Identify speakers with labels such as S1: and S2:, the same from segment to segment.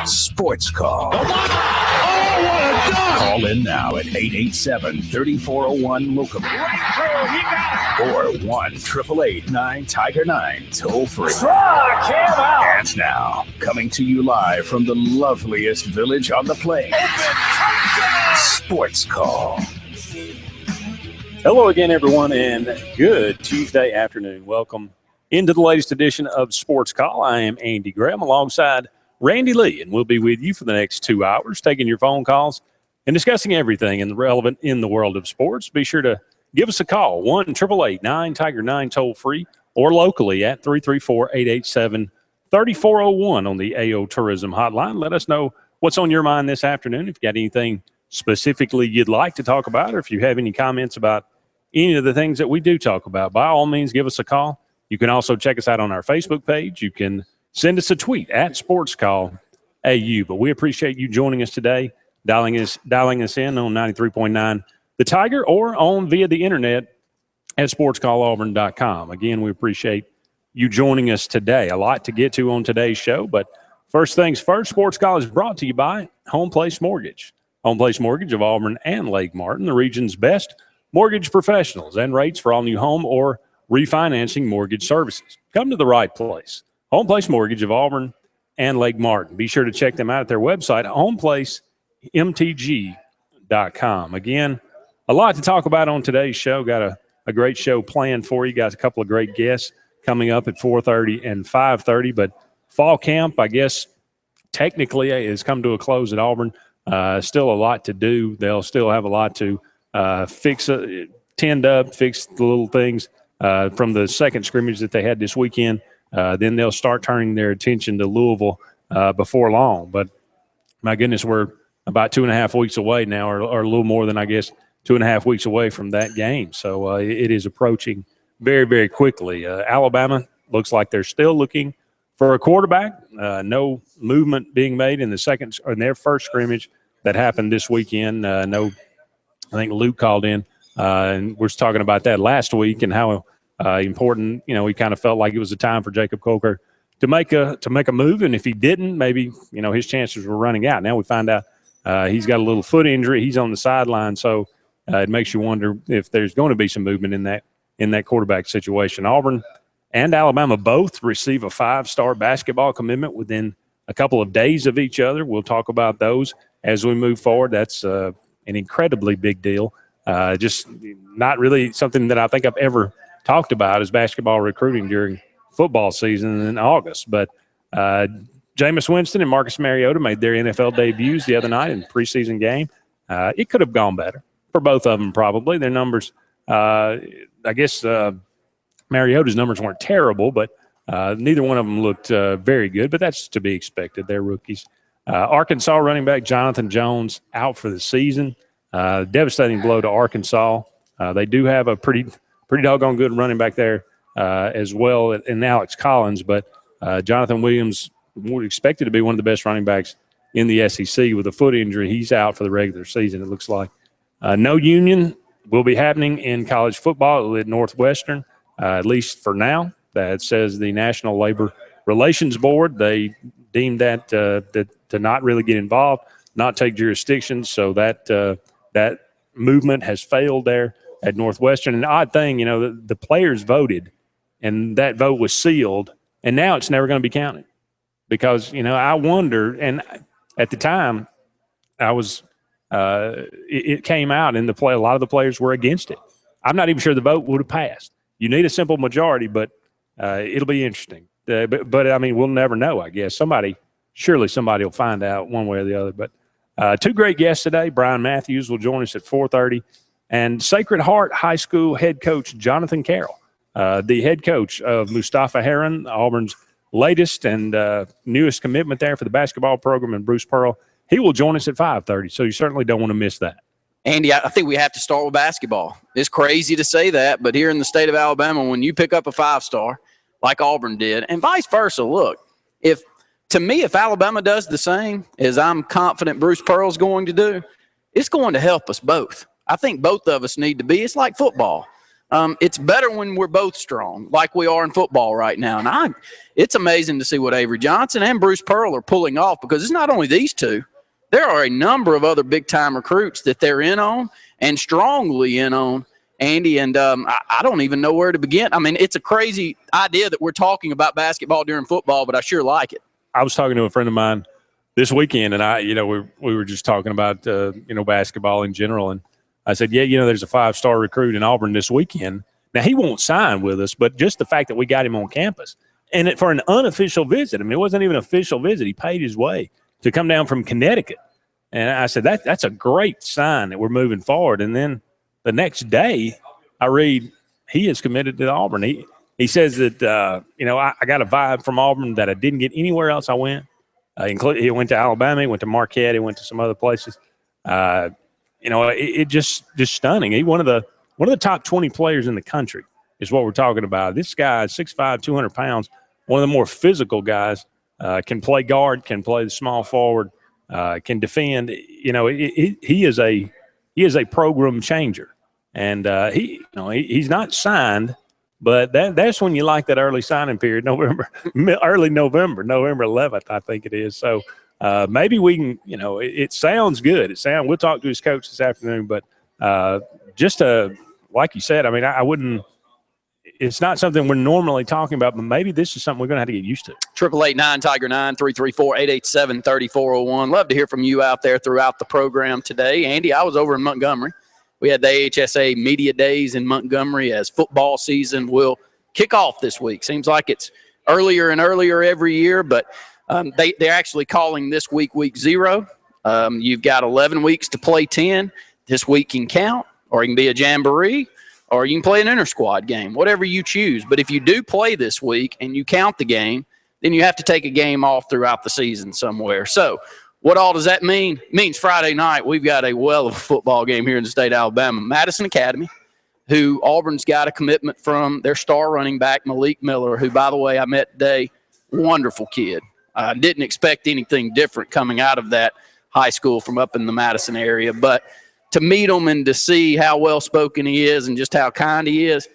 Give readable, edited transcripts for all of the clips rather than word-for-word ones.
S1: Sportscall.
S2: Oh, what a dunk!
S1: Call in now at 887-3401-LOCAL or 1-888-9-TIGER-9 toll free.
S2: Struck him out!
S1: And now, coming to you live from the loveliest village on the plains, Sportscall.
S3: Hello again, everyone, and good Tuesday afternoon. Welcome into the latest edition of Sportscall. I am Andy Graham alongside Randy Lee, and we'll be with you for the next 2 hours, taking your phone calls and discussing everything relevant in the world of sports. Be sure to give us a call, 1-888-9-TIGER-9 toll-free, or locally at 334-887-3401 on the AO Tourism Hotline. Let us know what's on your mind this afternoon. If you got anything specifically you'd like to talk about, or if you have any comments about any of the things that we do talk about, by all means, give us a call. You can also check us out on our Facebook page. You can send us a tweet at SportsCall AU. But we appreciate you joining us today, dialing us in on 93.9 The Tiger, or on via the internet at sportscallauburn.com. Again, we appreciate you joining us today. A lot to get to on today's show, but first things first, Sportscall is brought to you by Home Place Mortgage. Home Place Mortgage of Auburn and Lake Martin, the region's best mortgage professionals and rates for all new home or refinancing mortgage services. Come to the right place. Home Place Mortgage of Auburn and Lake Martin. Be sure to check them out at their website, homeplacemtg.com. Again, a lot to talk about on today's show. Got a great show planned for you guys. A couple of great guests coming up at 4:30 and 5:30. But fall camp, I guess, technically has come to a close at Auburn. Still a lot to do. They'll still have a lot to tend up, fix the little things from the second scrimmage that they had this weekend. Then they'll start turning their attention to Louisville before long. But, my goodness, we're about 2.5 weeks away now, or a little more than, I guess, 2.5 weeks away from that game. So it is approaching very, very quickly. Alabama looks like they're still looking for a quarterback. No movement being made in their first scrimmage that happened this weekend. I think Luke called in, and we were talking about that last week and how important, he kind of felt like it was a time for Jacob Coker to make a move, and if he didn't, maybe his chances were running out. Now we find out he's got a little foot injury. He's on the sideline, so it makes you wonder if there's going to be some movement in that quarterback situation. Auburn and Alabama both receive a 5-star basketball commitment within a couple of days of each other. We'll talk about those as we move forward. That's an incredibly big deal. Just not really something that I think I've ever talked about as basketball recruiting during football season in August. But Jameis Winston and Marcus Mariota made their NFL debuts the other night in the preseason game. It could have gone better for both of them probably. Their numbers, I guess Mariota's numbers weren't terrible, but neither one of them looked very good, but that's to be expected. They're rookies. Arkansas running back Jonathan Jones out for the season. Devastating blow to Arkansas. They do have a pretty doggone good running back there as well in Alex Collins, but Jonathan Williams expected to be one of the best running backs in the SEC. With a foot injury, he's out for the regular season, it looks like. No union will be happening in college football at Northwestern, at least for now. That says the National Labor Relations Board. They deemed that to not really get involved, not take jurisdiction, so that movement has failed there at Northwestern. An odd thing, the players voted, and that vote was sealed, and now it's never going to be counted. Because, I wonder, and at the time, it came out in the play, a lot of the players were against it. I'm not even sure the vote would have passed. You need a simple majority, but it'll be interesting. But I mean, we'll never know, I guess. Surely somebody will find out one way or the other. But two great guests today. Brian Matthews will join us at 4:30. And Sacred Heart High School head coach Jonathan Carroll, the head coach of Mustafa Heron, Auburn's latest and newest commitment there for the basketball program, and Bruce Pearl. He will join us at 5:30, so you certainly don't want to miss that.
S4: Andy, I think we have to start with basketball. It's crazy to say that, but here in the state of Alabama, when you pick up a 5-star like Auburn did, and vice versa, look, if Alabama does the same as I'm confident Bruce Pearl's going to do, it's going to help us both. I think both of us need to be. It's like football. It's better when we're both strong, like we are in football right now. And it's amazing to see what Avery Johnson and Bruce Pearl are pulling off, because it's not only these two. There are a number of other big-time recruits that they're in on and strongly in on, Andy, and I don't even know where to begin. I mean, it's a crazy idea that we're talking about basketball during football, but I sure like it.
S3: I was talking to a friend of mine this weekend, and we were just talking about basketball in general, and I said, there's a 5-star recruit in Auburn this weekend. Now, he won't sign with us, but just the fact that we got him on campus, and for an unofficial visit. I mean, it wasn't even an official visit. He paid his way to come down from Connecticut. And I said, that's a great sign that we're moving forward. And then the next day, I read he is committed to Auburn. He says that, I got a vibe from Auburn that I didn't get anywhere else I went. He went to Alabama, he went to Marquette, he went to some other places. It just stunning. He's one of the top 20 players in the country is what we're talking about. This guy is 6'5", 200 pounds, one of the more physical guys, can play guard, can play the small forward, can defend. He is a program changer, and he's not signed, but that's when you like that early signing period, early November 11th, I think it is. So maybe we can, it sounds good. We'll talk to his coach this afternoon, but like you said, I mean, I wouldn't. It's not something we're normally talking about, but maybe this is something we're going to have to get used to.
S4: 888-9-Tiger-9-334-8877-3401. Love to hear from you out there throughout the program today. Andy, I was over in Montgomery. We had the AHSA Media Days in Montgomery as football season will kick off this week. Seems like it's earlier and earlier every year, but they're actually calling this week Week 0. You've got 11 weeks to play 10. This week can count, or it can be a jamboree, or you can play an inter-squad game, whatever you choose. But if you do play this week and you count the game, then you have to take a game off throughout the season somewhere. So what all does that mean? It means Friday night we've got a well of a football game here in the state of Alabama. Madison Academy, who Auburn's got a commitment from their star running back, Malik Miller, who, by the way, I met today. Wonderful kid. I didn't expect anything different coming out of that high school from up in the Madison area. But to meet him and to see how well-spoken he is and just how kind he is,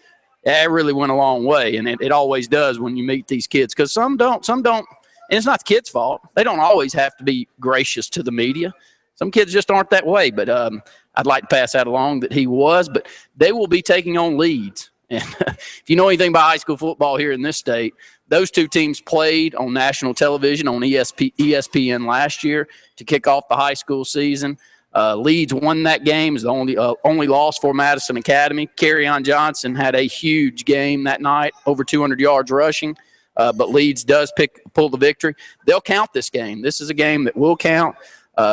S4: it really went a long way. And it always does when you meet these kids, because some don't. And it's not the kids' fault. They don't always have to be gracious to the media. Some kids just aren't that way. But I'd like to pass that along that he was. But they will be taking on Leeds. And if you know anything about high school football here in this state, those two teams played on national television on ESPN last year to kick off the high school season. Leeds won that game. Is the only loss for Madison Academy. Kerryon Johnson had a huge game that night, over 200 yards rushing. But Leeds does pull the victory. They'll count this game. This is a game that will count.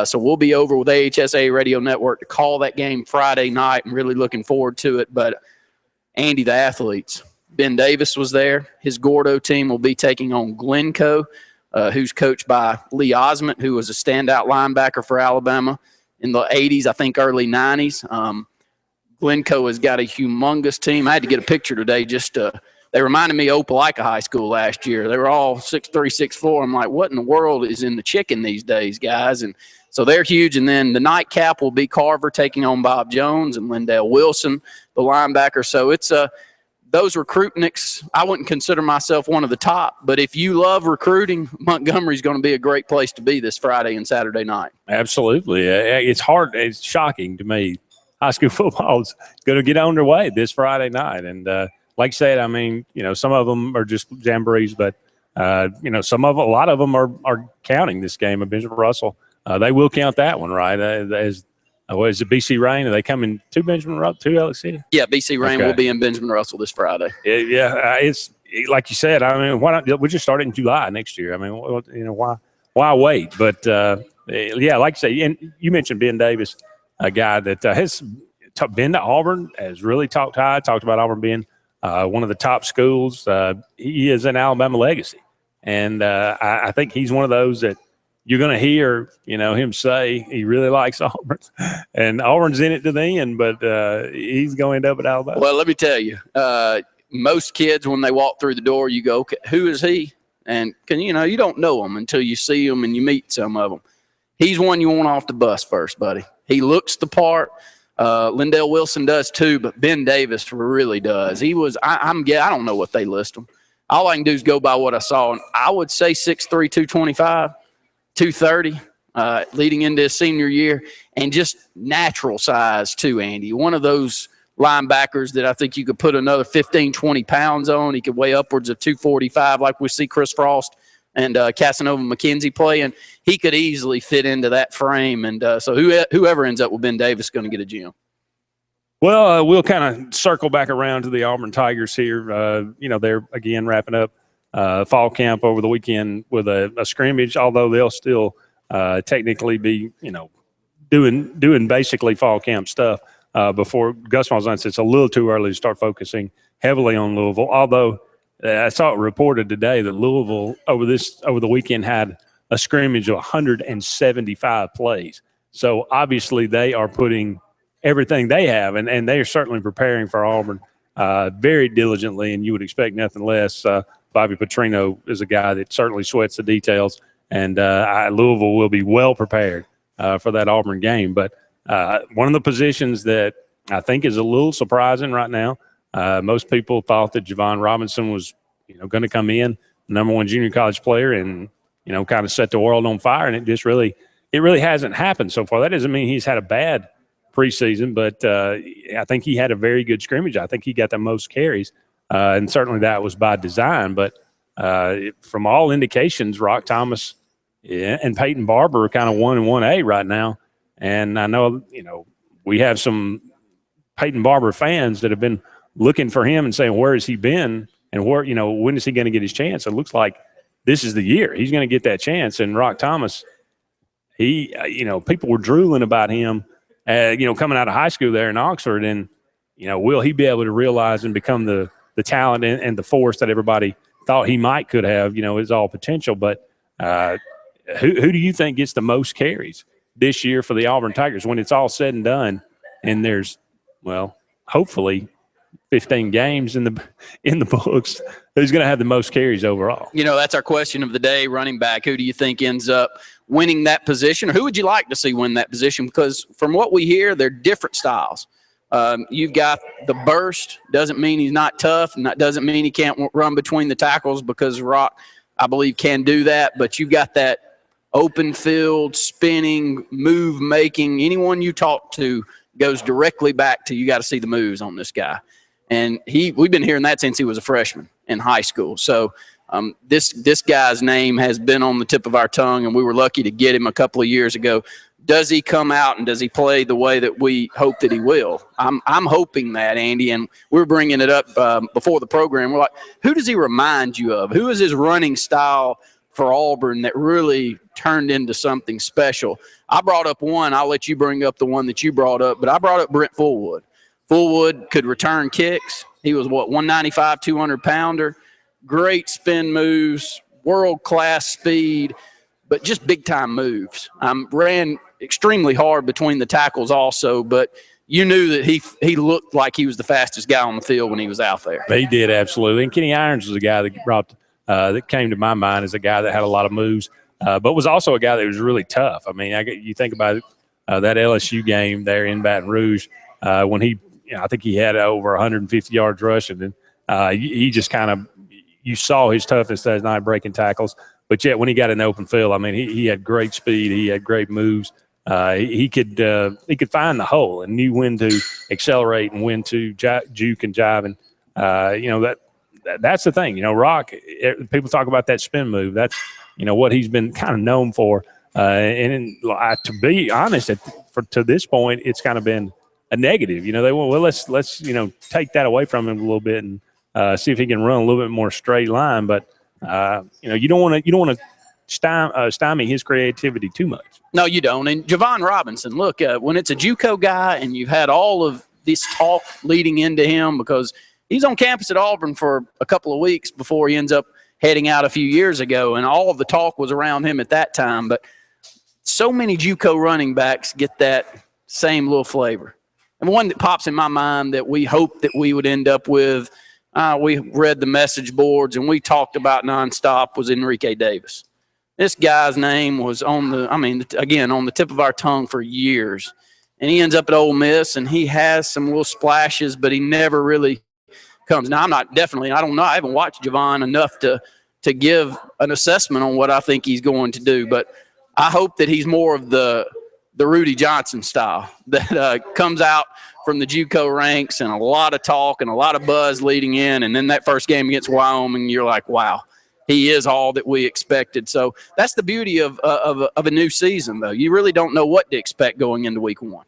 S4: So we'll be over with AHSA Radio Network to call that game Friday night, and really looking forward to it. But Andy, the athletes, Ben Davis was there. His Gordo team will be taking on Glencoe, who's coached by Lee Osment, who was a standout linebacker for Alabama in the 80s, I think early 90s. Glencoe has got a humongous team. I had to get a picture today they reminded me of Opelika High School last year. They were all 6'3", 6'4". I'm like, what in the world is in the chicken these days, guys? And so they're huge. And then the nightcap will be Carver taking on Bob Jones and Lindell Wilson, the linebacker. So it's those recruitniks. I wouldn't consider myself one of the top, but if you love recruiting, Montgomery's going to be a great place to be this Friday and Saturday night.
S3: Absolutely. It's hard. It's shocking to me. High school football is going to get underway this Friday night. And like I said, I mean, some of them are just jamborees, but, a lot of them are counting this game of Benjamin Russell. They will count that one, right? Is it BC Rain? Are they coming to Benjamin Russell, to Alex City?
S4: Yeah, BC Rain will be in Benjamin Russell this Friday.
S3: It's like you said. I mean, why not? We just start it in July next year. I mean, why wait? But like you say, and you mentioned Ben Davis, a guy that has been to Auburn, has really talked about Auburn being one of the top schools. He is an Alabama legacy, and I think he's one of those that you're going to hear, him say he really likes Auburn, and Auburn's in it to the end, but he's going to end up at Alabama.
S4: Well, let me tell you, most kids, when they walk through the door, you go, who is he? And you don't know him until you see him and you meet some of them. He's one you want off the bus first, buddy. He looks the part. Lindell Wilson does too, but Ben Davis really does. He was, I don't know what they list him. All I can do is go by what I saw. And I would say 6'3", 225, 230 leading into his senior year, and just natural size too, Andy. One of those linebackers that I think you could put another 15, 20 pounds on. He could weigh upwards of 245 like we see Chris Frost and Casanova McKenzie playing. He could easily fit into that frame. And so whoever ends up with Ben Davis is going to get a gem.
S3: Well, we'll kind of circle back around to the Auburn Tigers here. They're, again, wrapping up fall camp over the weekend with a scrimmage, although they'll still technically be, doing basically fall camp stuff before Gus Malzahn said it's a little too early to start focusing heavily on Louisville, although I saw it reported today that Louisville over the weekend had a scrimmage of 175 plays. So obviously they are putting everything they have, and they are certainly preparing for Auburn very diligently, and you would expect nothing less. Bobby Petrino is a guy that certainly sweats the details, and Louisville will be well prepared for that Auburn game. But one of the positions that I think is a little surprising right now, most people thought that Javon Robinson was going to come in, number one junior college player, and kind of set the world on fire, and it really hasn't happened so far. That doesn't mean he's had a bad preseason, but I think he had a very good scrimmage. I think he got the most carries, and certainly that was by design. But from all indications, Rock Thomas and Peyton Barber are kind of 1 and 1A right now. And I know, we have some Peyton Barber fans that have been looking for him and saying, where has he been? And when is he going to get his chance? It looks like this is the year he's going to get that chance. And Rock Thomas, people were drooling about him, coming out of high school there in Oxford. And, will he be able to realize and become the talent and the force that everybody thought he could have, his all potential. But who do you think gets the most carries this year for the Auburn Tigers when it's all said and done? And there's, hopefully 15 games in the books. Who's going to have the most carries overall?
S4: That's our question of the day, running back. Who do you think ends up winning that position? Or who would you like to see win that position? Because from what we hear, they're different styles. You've got the burst. Doesn't mean he's not tough. And that doesn't mean he can't run between the tackles, because Rock, I believe, can do that. But you've got that open field, spinning, move making. Anyone you talk to goes directly back to, you got to see the moves on this guy. And we've been hearing that since he was a freshman in high school. So this guy's name has been on the tip of our tongue, and we were lucky to get him a couple of years ago. Does he come out and does he play the way that we hope that he will? I'm hoping that, Andy, and we're bringing it up before the program. We're like, who does he remind you of? Who is his running style for Auburn that really turned into something special? I brought up one. I'll let you bring up the one that you brought up, but I brought up Brent Fullwood. Fullwood could return kicks. He was, 195, 200-pounder. Great spin moves, world-class speed, but just big-time moves. Ran extremely hard between the tackles also, but you knew that he looked like he was the fastest guy on the field when he was out there.
S3: He did, absolutely. And Kenny Irons was a guy that that came to my mind as a guy that had a lot of moves, but was also a guy that was really tough. I mean, you think about it, that LSU game there in Baton Rouge when I think he had over 150 yards rushing, and he just kind of, you saw his toughness that night breaking tackles. But yet when he got in the open field, I mean, he had great speed. He had great moves. He could find the hole and knew when to accelerate and when to juke and jive. And, that's the thing. Rock, people talk about that spin move. That's, what he's been kind of known for. To be honest, to this point, it's kind of been a negative. They went, well, let's take that away from him a little bit and see if he can run a little bit more straight line. But you don't want to stymie his creativity too much.
S4: No, you don't. And Javon Robinson, look, when it's a JUCO guy and you've had all of this talk leading into him, because he's on campus at Auburn for a couple of weeks before he ends up heading out a few years ago, and all of the talk was around him at that time. But so many JUCO running backs get that same little flavor. And one that pops in my mind that we hope that we would end up with, we read the message boards and we talked about nonstop, was Enrique Davis. This guy's name was on the tip of our tongue for years. and he ends up at Ole Miss, and he has some little splashes, but he never really comes. Now, I don't know. I haven't watched Javon enough to give an assessment on what I think he's going to do, but I hope that he's more of the Rudy Johnson style that comes out from the JUCO ranks and a lot of talk and a lot of buzz leading in, and then that first game against Wyoming, you're like, wow, he is all that we expected. So that's the beauty of a new season, though. You really don't know what to expect going into week 1.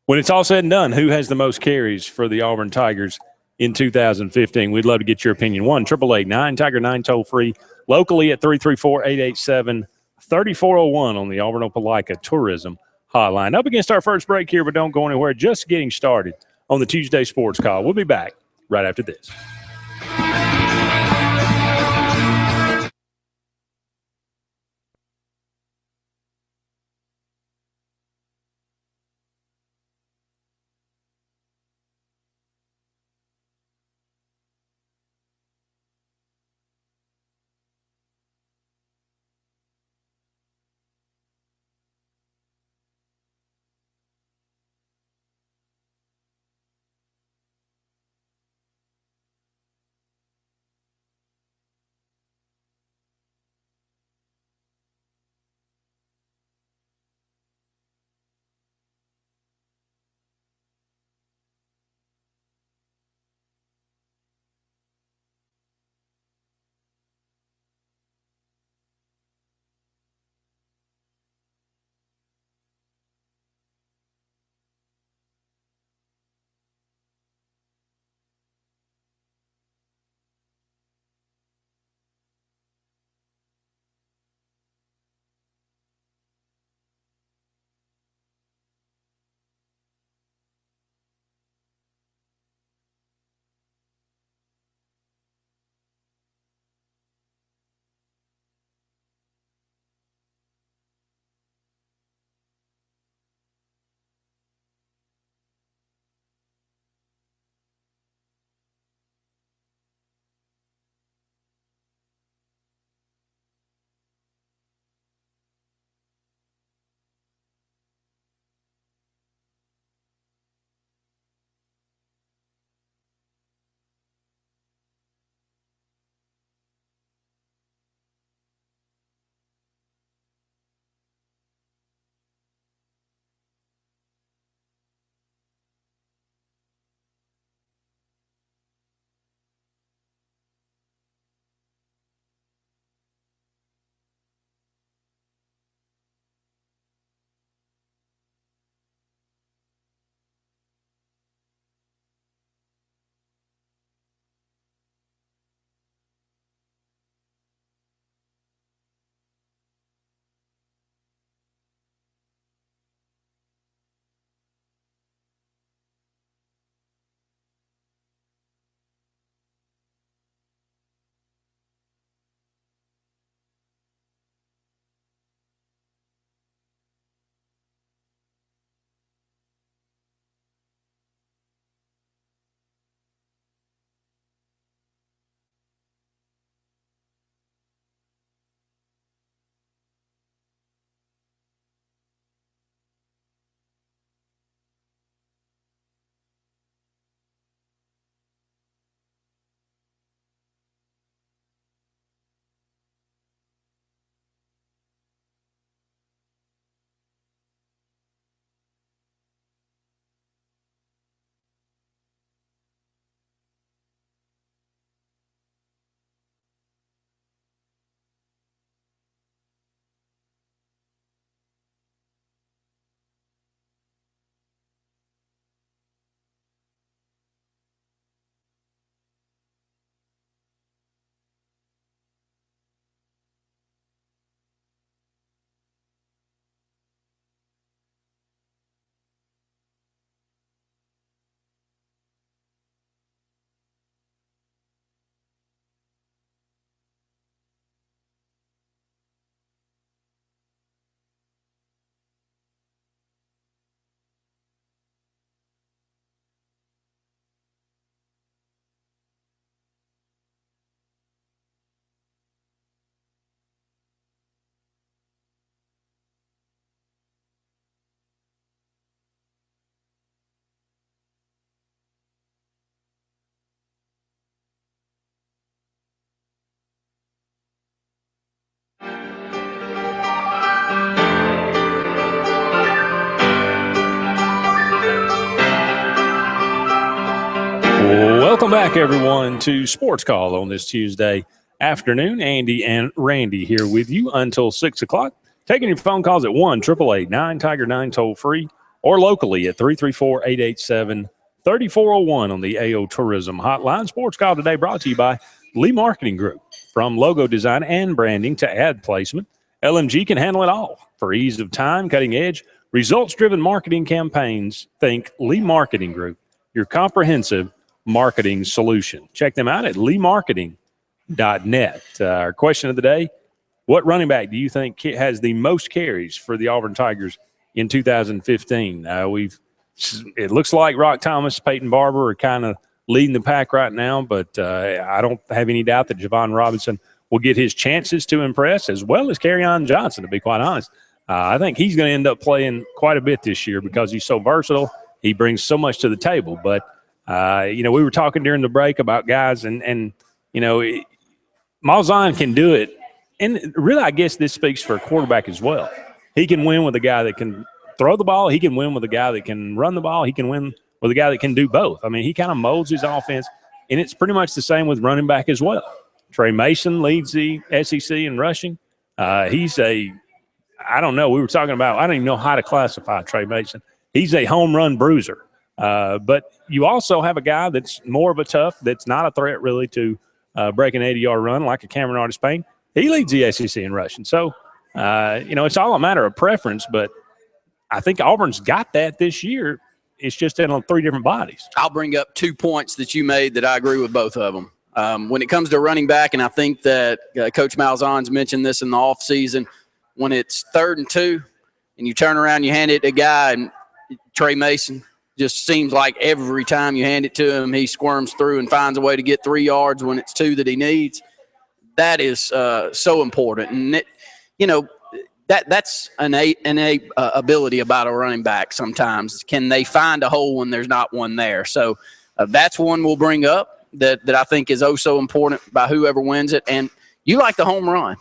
S3: When it's all said and done, who has the most carries for the Auburn Tigers in 2015? We'd love to get your opinion. 1-888-9-TIGER-9 toll-free, locally at 334-887-3401 on the Auburn Opelika Tourism Hotline. Up against our first break here, but don't go anywhere. Just getting started on the Tuesday Sports Call. We'll be back right after this. Welcome back, everyone, to Sports Call on this Tuesday afternoon. Andy and Randy here with you until 6 o'clock. Taking your phone calls at 1-888-9-TIGER-9 toll-free or locally at 334-887-3401 on the AO Tourism Hotline. Sports Call today brought to you by Lee Marketing Group. From logo design and branding to ad placement, LMG can handle it all. For ease of time, cutting edge, results-driven marketing campaigns, think Lee Marketing Group, your comprehensive marketing solution. Check them out at leemarketing.net. Our question of the day, what running back do you think has the most carries for the Auburn Tigers in 2015? It looks like Rock Thomas, Peyton Barber are kind of leading the pack right now, but I don't have any doubt that Javon Robinson will get his chances to impress, as well as Kerryon Johnson, to be quite honest. I think he's going to end up playing quite a bit this year because he's so versatile. He brings so much to the table. But, we were talking during the break about guys, and Malzahn can do it. And really, I guess this speaks for a quarterback as well. He can win with a guy that can throw the ball. He can win with a guy that can run the ball. He can win with a guy that can do both. I mean, he kind of molds his offense, and it's pretty much the same with running back as well. Trey Mason leads the SEC in rushing. He's I don't know. We were talking about, I don't even know how to classify Trey Mason. He's a home run bruiser. But you also have a guy that's more of a tough, that's not a threat really to break an 80-yard run like a Cameron Artis-Payne. He leads the SEC in rushing. So, it's all a matter of preference, but I think Auburn's got that this year. It's just in on three different bodies.
S4: I'll bring up 2 points that you made that I agree with both of them. When it comes to running back, and I think that Coach Malzahn's mentioned this in the offseason, when it's 3rd and 2 and you turn around, you hand it to a guy, and Trey Mason just seems like every time you hand it to him, he squirms through and finds a way to get 3 yards when it's 2 that he needs. That is so important. And, that's an innate ability about a running back sometimes. Can they find a hole when there's not one there? So that's one we'll bring up that I think is so important by whoever wins it. And you like the home run.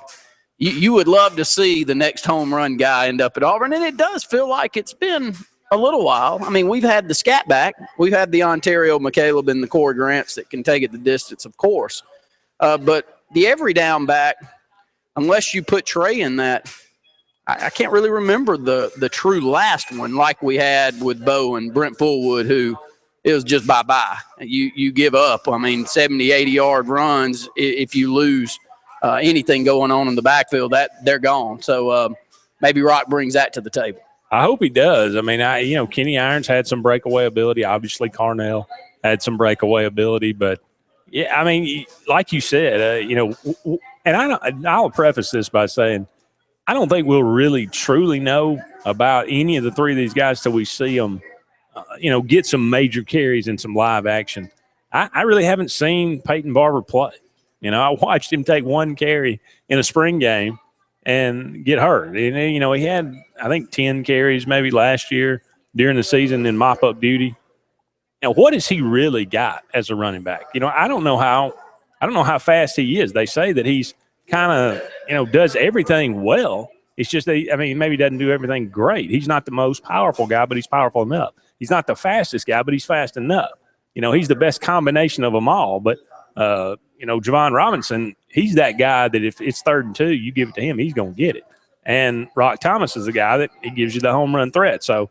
S4: You would love to see the next home run guy end up at Auburn, and it does feel like it's been a little while. I mean, we've had the scat back. We've had the Ontario McCaleb and the Corey Grants that can take it the distance, of course. But the every down back, unless you put Trey in that, I can't really remember the true last one like we had with Bo and Brent Fullwood, who it was just bye-bye. You give up. I mean, 70, 80-yard runs, if you lose anything going on in the backfield, they're gone. So maybe Rock brings that to the table.
S3: I hope he does. I mean, Kenny Irons had some breakaway ability. Obviously, Carnell had some breakaway ability. But, yeah, I mean, like you said, and I'll preface this by saying I don't think we'll really truly know about any of the three of these guys till we see them, get some major carries and some live action. I really haven't seen Peyton Barber play. I watched him take one carry in a spring game and get hurt. And, he had, I think, 10 carries maybe last year during the season in mop-up duty. Now, what has he really got as a running back? I don't know how fast he is. They say that he's kind of, does everything well. It's just maybe he doesn't do everything great. He's not the most powerful guy, but he's powerful enough. He's not the fastest guy, but he's fast enough. He's the best combination of them all. But, Javon Robinson, he's that guy that if it's 3rd and 2, you give it to him, he's going to get it. And Rock Thomas is a guy that he gives you the home run threat. So,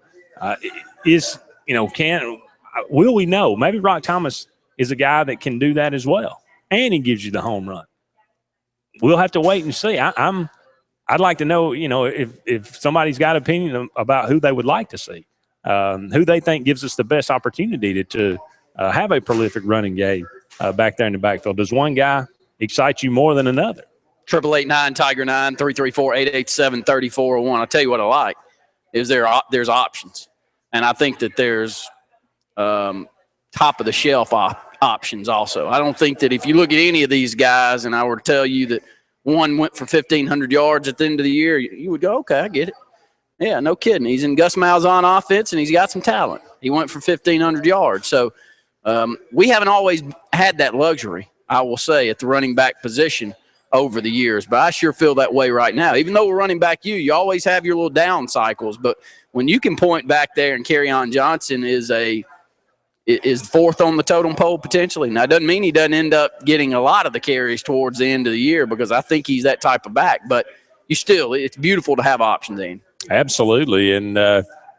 S3: will we know? Maybe Rock Thomas is a guy that can do that as well, and he gives you the home run. We'll have to wait and see. I'd like to know, if somebody's got an opinion about who they would like to see, who they think gives us the best opportunity to have a prolific running game back there in the backfield. Does one guy excite you more than another?
S4: 888-9-TIGER-9, 334-887-3401. I'll tell you what I like is there's options. And I think that there's top-of-the-shelf options also. I don't think that if you look at any of these guys and I were to tell you that one went for 1,500 yards at the end of the year, you would go, okay, I get it. Yeah, no kidding. He's in Gus Malzahn offense, and he's got some talent. He went for 1,500 yards. So we haven't always had that luxury, I will say, at the running back position over the years. But I sure feel that way right now. Even though we're running back you always have your little down cycles. But when you can point back there and Kerryon Johnson is a is fourth on the totem pole potentially. Now, it doesn't mean he doesn't end up getting a lot of the carries towards the end of the year, because I think he's that type of back. But it's beautiful to have options in.
S3: Absolutely, and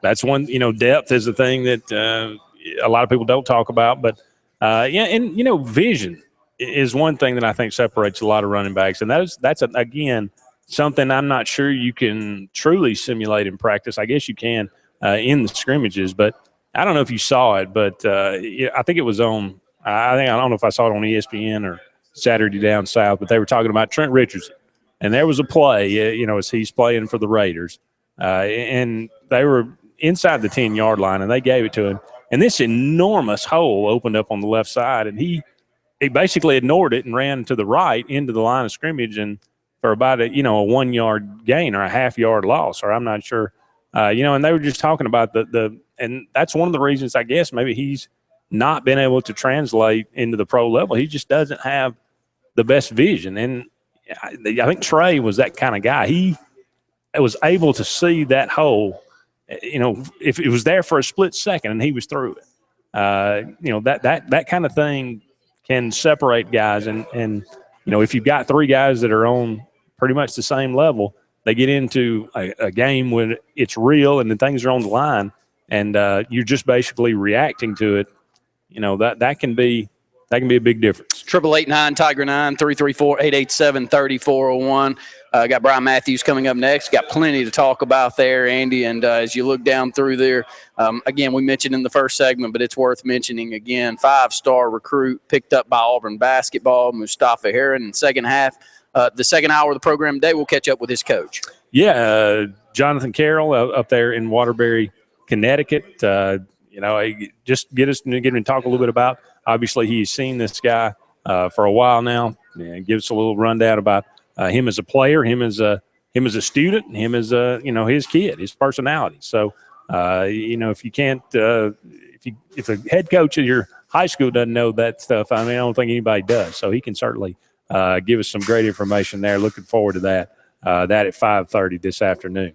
S3: that's one. Depth is a thing that a lot of people don't talk about, but and vision is one thing that I think separates a lot of running backs, and that's again something I'm not sure you can truly simulate in practice. I guess you can in the scrimmages, but I don't know if you saw it, but I think it was on. I don't know if I saw it on ESPN or Saturday Down South, but they were talking about Trent Richardson, and there was a play, as he's playing for the Raiders, and they were inside the 10-yard line, and they gave it to him, and this enormous hole opened up on the left side, and he basically ignored it and ran to the right into the line of scrimmage, and for about a 1-yard gain or a half-yard loss, or I'm not sure, and they were just talking about and that's one of the reasons I guess maybe he's not been able to translate into the pro level. He just doesn't have the best vision, and I think Trey was that kind of guy. He was able to see that hole, if it was there for a split second and he was through it. That kind of thing can separate guys, and if you've got three guys that are on pretty much the same level, they get into a game when it's real and the things are on the line, and you're just basically reacting to it. That can be a big difference.
S4: 888-9 Tiger 9 334-887-3401. Got Brian Matthews coming up next. Got plenty to talk about there, Andy. And as you look down through there, again, we mentioned in the first segment, but it's worth mentioning again. 5-star recruit picked up by Auburn basketball, Mustafa Heron. In the second half, the second hour of the program today, we'll catch up with his coach.
S3: Yeah, Jonathan Carroll up there in Waterbury, Connecticut. Just get him to talk a little bit about. Obviously, he's seen this guy for a while now, and give us a little rundown about him as a player, him as a student, him as his kid, his personality. So, if you can't, if a head coach at your high school doesn't know that stuff, I don't think anybody does. So he can certainly give us some great information there. Looking forward to that. That at 5:30 this afternoon.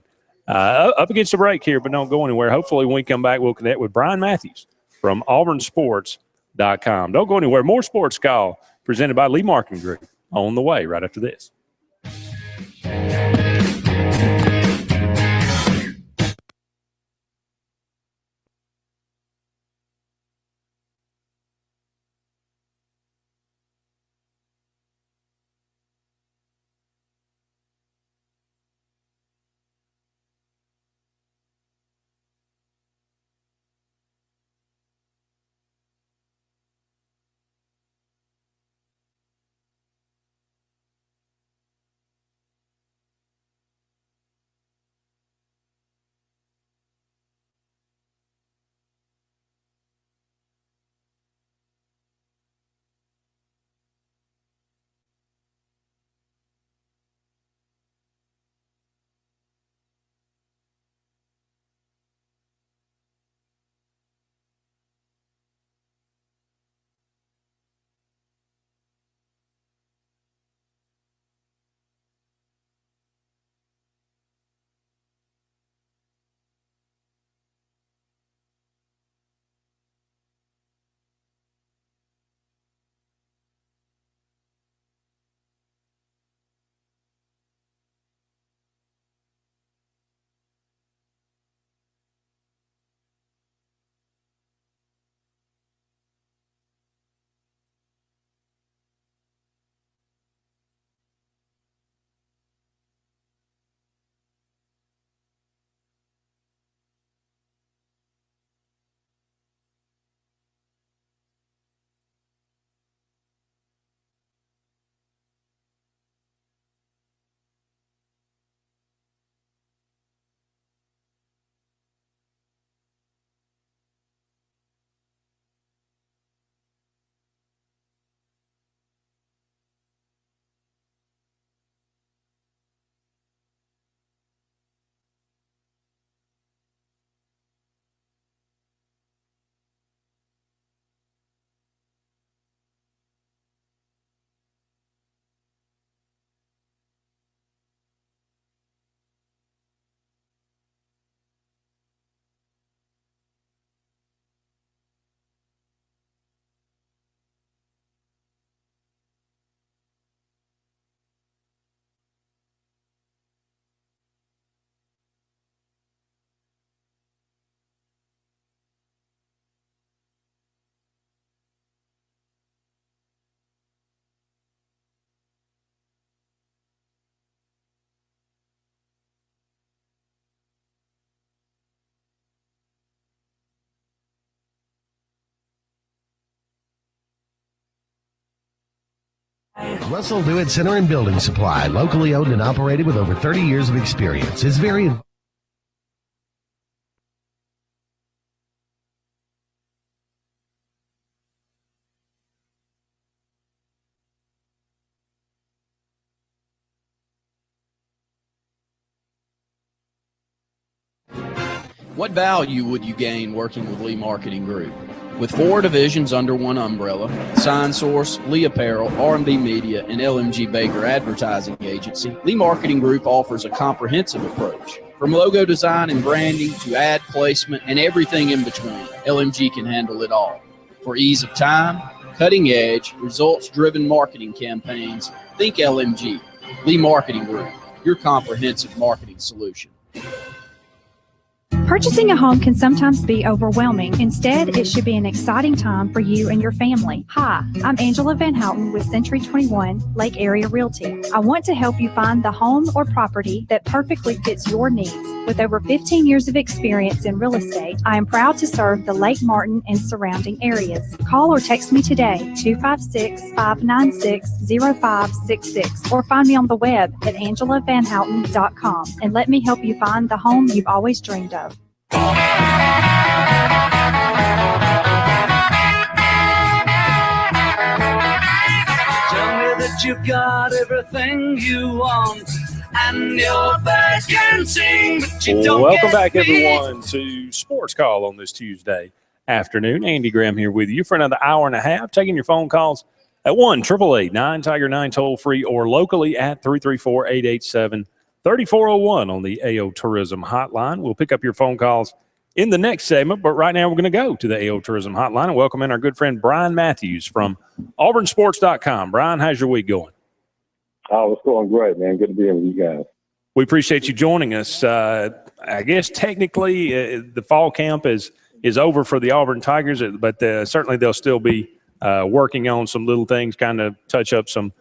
S3: Up against the break here, but don't go anywhere. Hopefully, when we come back, we'll connect with Brian Matthews from AuburnSports.com. Don't go anywhere. More Sports Call presented by Lee Marketing Group on the way right after this.
S5: Russell Dewitt Center and Building Supply, locally owned and operated with over 30 years of experience, is very
S4: What value would you gain working with Lee Marketing Group? With 4 divisions under one umbrella, Sign Source, Lee Apparel, R&B Media, and LMG Baker Advertising Agency, Lee Marketing Group offers a comprehensive approach. From logo design and branding to ad placement and everything in between, LMG can handle it all. For ease of time, cutting edge, results-driven marketing campaigns, think LMG. Lee Marketing Group, your comprehensive marketing solution.
S6: Purchasing a home can sometimes be overwhelming. Instead, it should be an exciting time for you and your family. Hi, I'm Angela Van Houten with Century 21 Lake Area Realty. I want to help you find the home or property that perfectly fits your needs. With over 15 years of experience in real estate, I am proud to serve the Lake Martin and surrounding areas. Call or text me today, 256-596-0566, or find me on the web at angelavanhouten.com and let me help you find the home you've always dreamed of.
S2: Tell me that you got everything you want and your bird can sing, but you don't.
S3: Welcome back, everyone, to Sports Call on this Tuesday afternoon. Andy Graham here with you for another hour and a half, taking your phone calls at 1-888-9-TIGER-9 toll free or locally at 334-887-3401 on the AO Tourism Hotline. We'll pick up your phone calls in the next segment, but right now we're going to go to the AO Tourism Hotline and welcome in our good friend Brian Matthews from auburnsports.com. Brian, how's your week going?
S7: Oh, it's going great, man. Good to be with you guys.
S3: We appreciate you joining us. I guess technically the fall camp is over for the Auburn Tigers, but certainly they'll still be working on some little things, kind of touch up some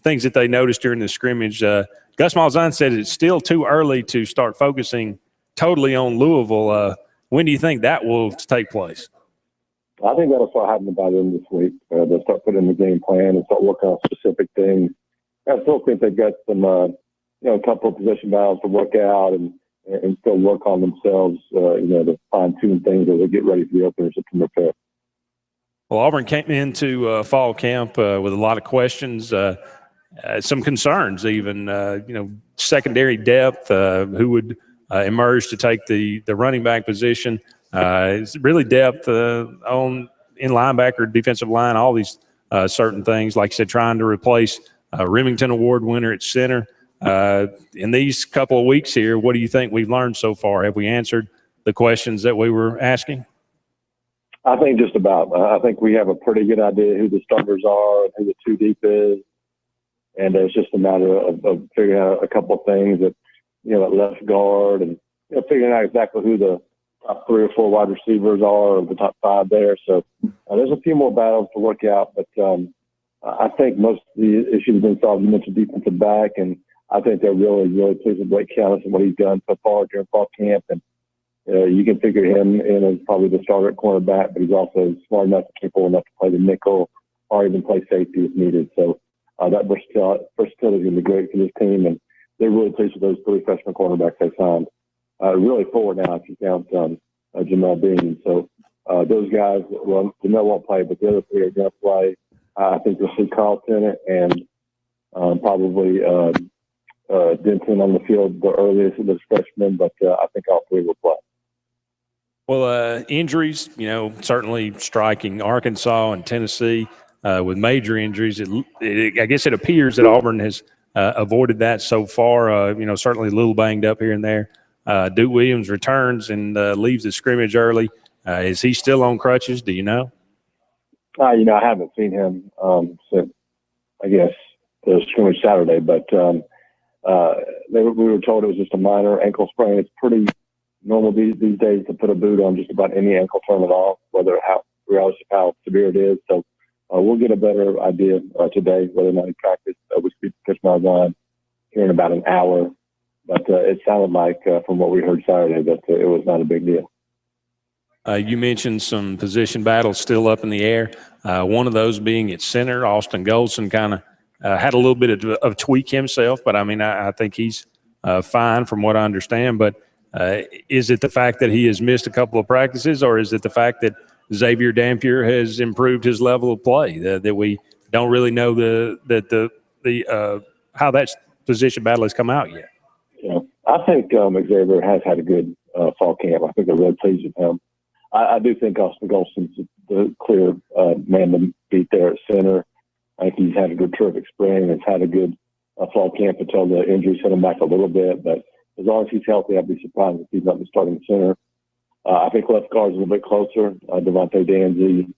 S3: things that they noticed during the scrimmage. Gus Malzahn said it's still too early to start focusing totally on Louisville. When do you think that will take place?
S7: I think that'll start happening by the end of this week. They'll start putting in the game plan and start working on specific things. I still think they've got some, a couple of position battles to work out and still work on themselves, to fine-tune things as they get ready for the opener September 5th.
S3: Well, Auburn came into fall camp with a lot of questions, some concerns even, secondary depth, who would emerge to take the running back position. It's really depth in linebacker, defensive line, all these certain things. Like I said, trying to replace Remington Award winner at center. In these couple of weeks here, what do you think we've learned so far? Have we answered the questions that we were asking?
S7: I think just about. I think we have a pretty good idea who the starters are and who the two deep is. And it's just a matter of figuring out a couple of things at left guard and figuring out exactly who the top 3 or 4 wide receivers are, or the top 5 there. So there's a few more battles to work out, but I think most of the issues have been solved. You mentioned defensive back, and I think they're really, really pleased with Blake Callis and what he's done so far during fall camp. And you can figure him in as probably the starter at cornerback, but he's also smart enough and capable enough to play the nickel or even play safety if needed. So that versatility is going to be great for this team, and they're really pleased with those 3 freshman cornerbacks they signed. Really 4 now if you count Jamel Bean. So those guys, well, Jamel won't play, but the other 3 are going to play. I think you'll see Carlton and probably Denton on the field the earliest of those freshmen, but I think all 3 will play.
S3: Well, injuries, certainly striking Arkansas and Tennessee with major injuries. I guess it appears that Auburn has avoided that so far. Certainly a little banged up here and there. Duke Williams returns and leaves the scrimmage early. Is he still on crutches? Do you know?
S7: I haven't seen him since, I guess, the scrimmage Saturday, but we were told it was just a minor ankle sprain. It's pretty normal these days to put a boot on just about any ankle term at all, regardless of how severe it is. So we'll get a better idea today whether or not he practiced. We speak to Coach Malzahn here in about an hour, but it sounded like from what we heard Saturday that it was not a big deal.
S3: You mentioned some position battles still up in the air. One of those being at center. Austin Golson kind of had a little bit of tweak himself, but I think he's fine from what I understand. But is it the fact that he has missed a couple of practices, or is it the fact that Xavier Dampier has improved his level of play that we don't really know how that position battle has come out yet?
S7: Yeah, I think Xavier has had a good fall camp. I think they're really pleased with him. I do think Austin Golson's the clear man to beat there at center. I think he's had a good terrific spring. Has had a good fall camp until the injury set him back a little bit. But as long as he's healthy, I'd be surprised if he's not the starting center. I think left guard's a little bit closer. Devontae Danzy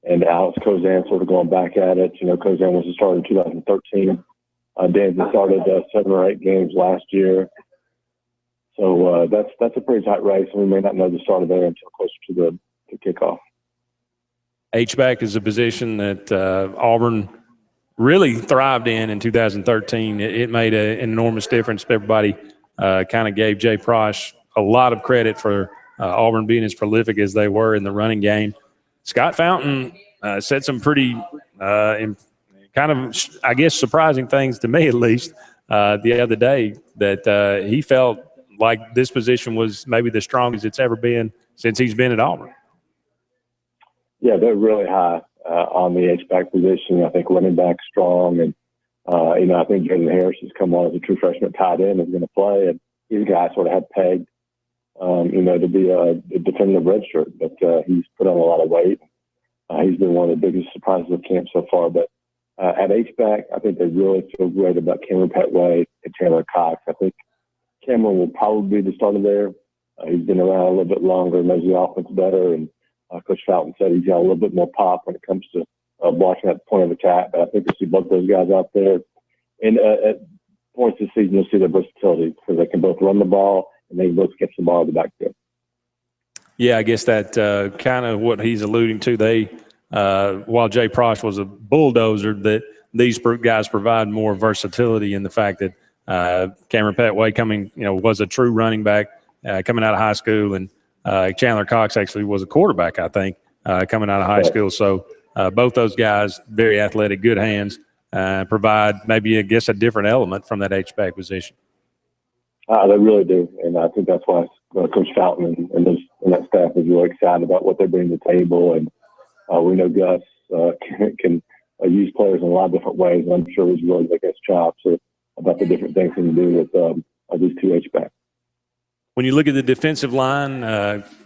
S7: and Alex Kozan sort of going back at it. Kozan was a starter in 2013. Danzy started 7 or 8 games last year. So that's a pretty tight race, and we may not know the starter there until closer to the kickoff.
S3: H-back is a position that Auburn really thrived in 2013. It made an enormous difference. Everybody kind of gave Jay Prosh a lot of credit for Auburn being as prolific as they were in the running game. Scott Fountain said some pretty kind of, I guess, surprising things to me, at least, the other day, that he felt like this position was maybe the strongest it's ever been since he's been at Auburn.
S7: Yeah, they're really high on the H-back position. I think running back strong, and I think Jordan Harris has come on as a true freshman tight end, is going to play, and these guys sort of had pegged, to be a definitive redshirt, but he's put on a lot of weight. He's been one of the biggest surprises of camp so far. But at H-back, I think they really feel great about Cameron Petway and Taylor Cox. I think Cameron will probably be the starter there. He's been around a little bit longer, knows the offense better, and Coach Fountain said he's got a little bit more pop when it comes to blocking at the point of attack. But I think we'll see both those guys out there. And at points this season, you'll see their versatility, because they can both run the ball and they can both catch the ball in the backfield.
S3: Yeah, I guess that kind of what he's alluding to. They, while Jay Prosh was a bulldozer, that these guys provide more versatility in the fact that Cameron Petway was a true running back coming out of high school, and Chandler Cox actually was a quarterback, I think, coming out of high school. So both those guys, very athletic, good hands, provide maybe, I guess, a different element from that H-back position.
S7: They really do, and I think that's why Coach Fountain and that staff is really excited about what they bring to the table. And we know Gus can use players in a lot of different ways, and I'm sure he's really making his chops about the different things he can do with these two H-backs.
S3: When you look at the defensive line,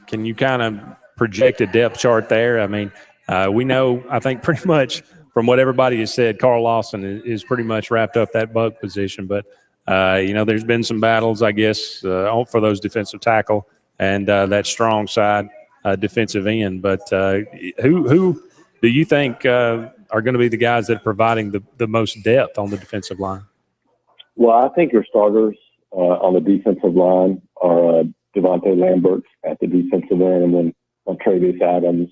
S3: can you kind of project a depth chart there? I mean, we know, I think pretty much from what everybody has said, Carl Lawson is pretty much wrapped up that bug position. But, there's been some battles, I guess, for those defensive tackle and that strong side defensive end. But who do you think are going to be the guys that are providing the most depth on the defensive line?
S7: Well, I think your starters on the defensive line are Devontae Lambert at the defensive end, and then Travis Adams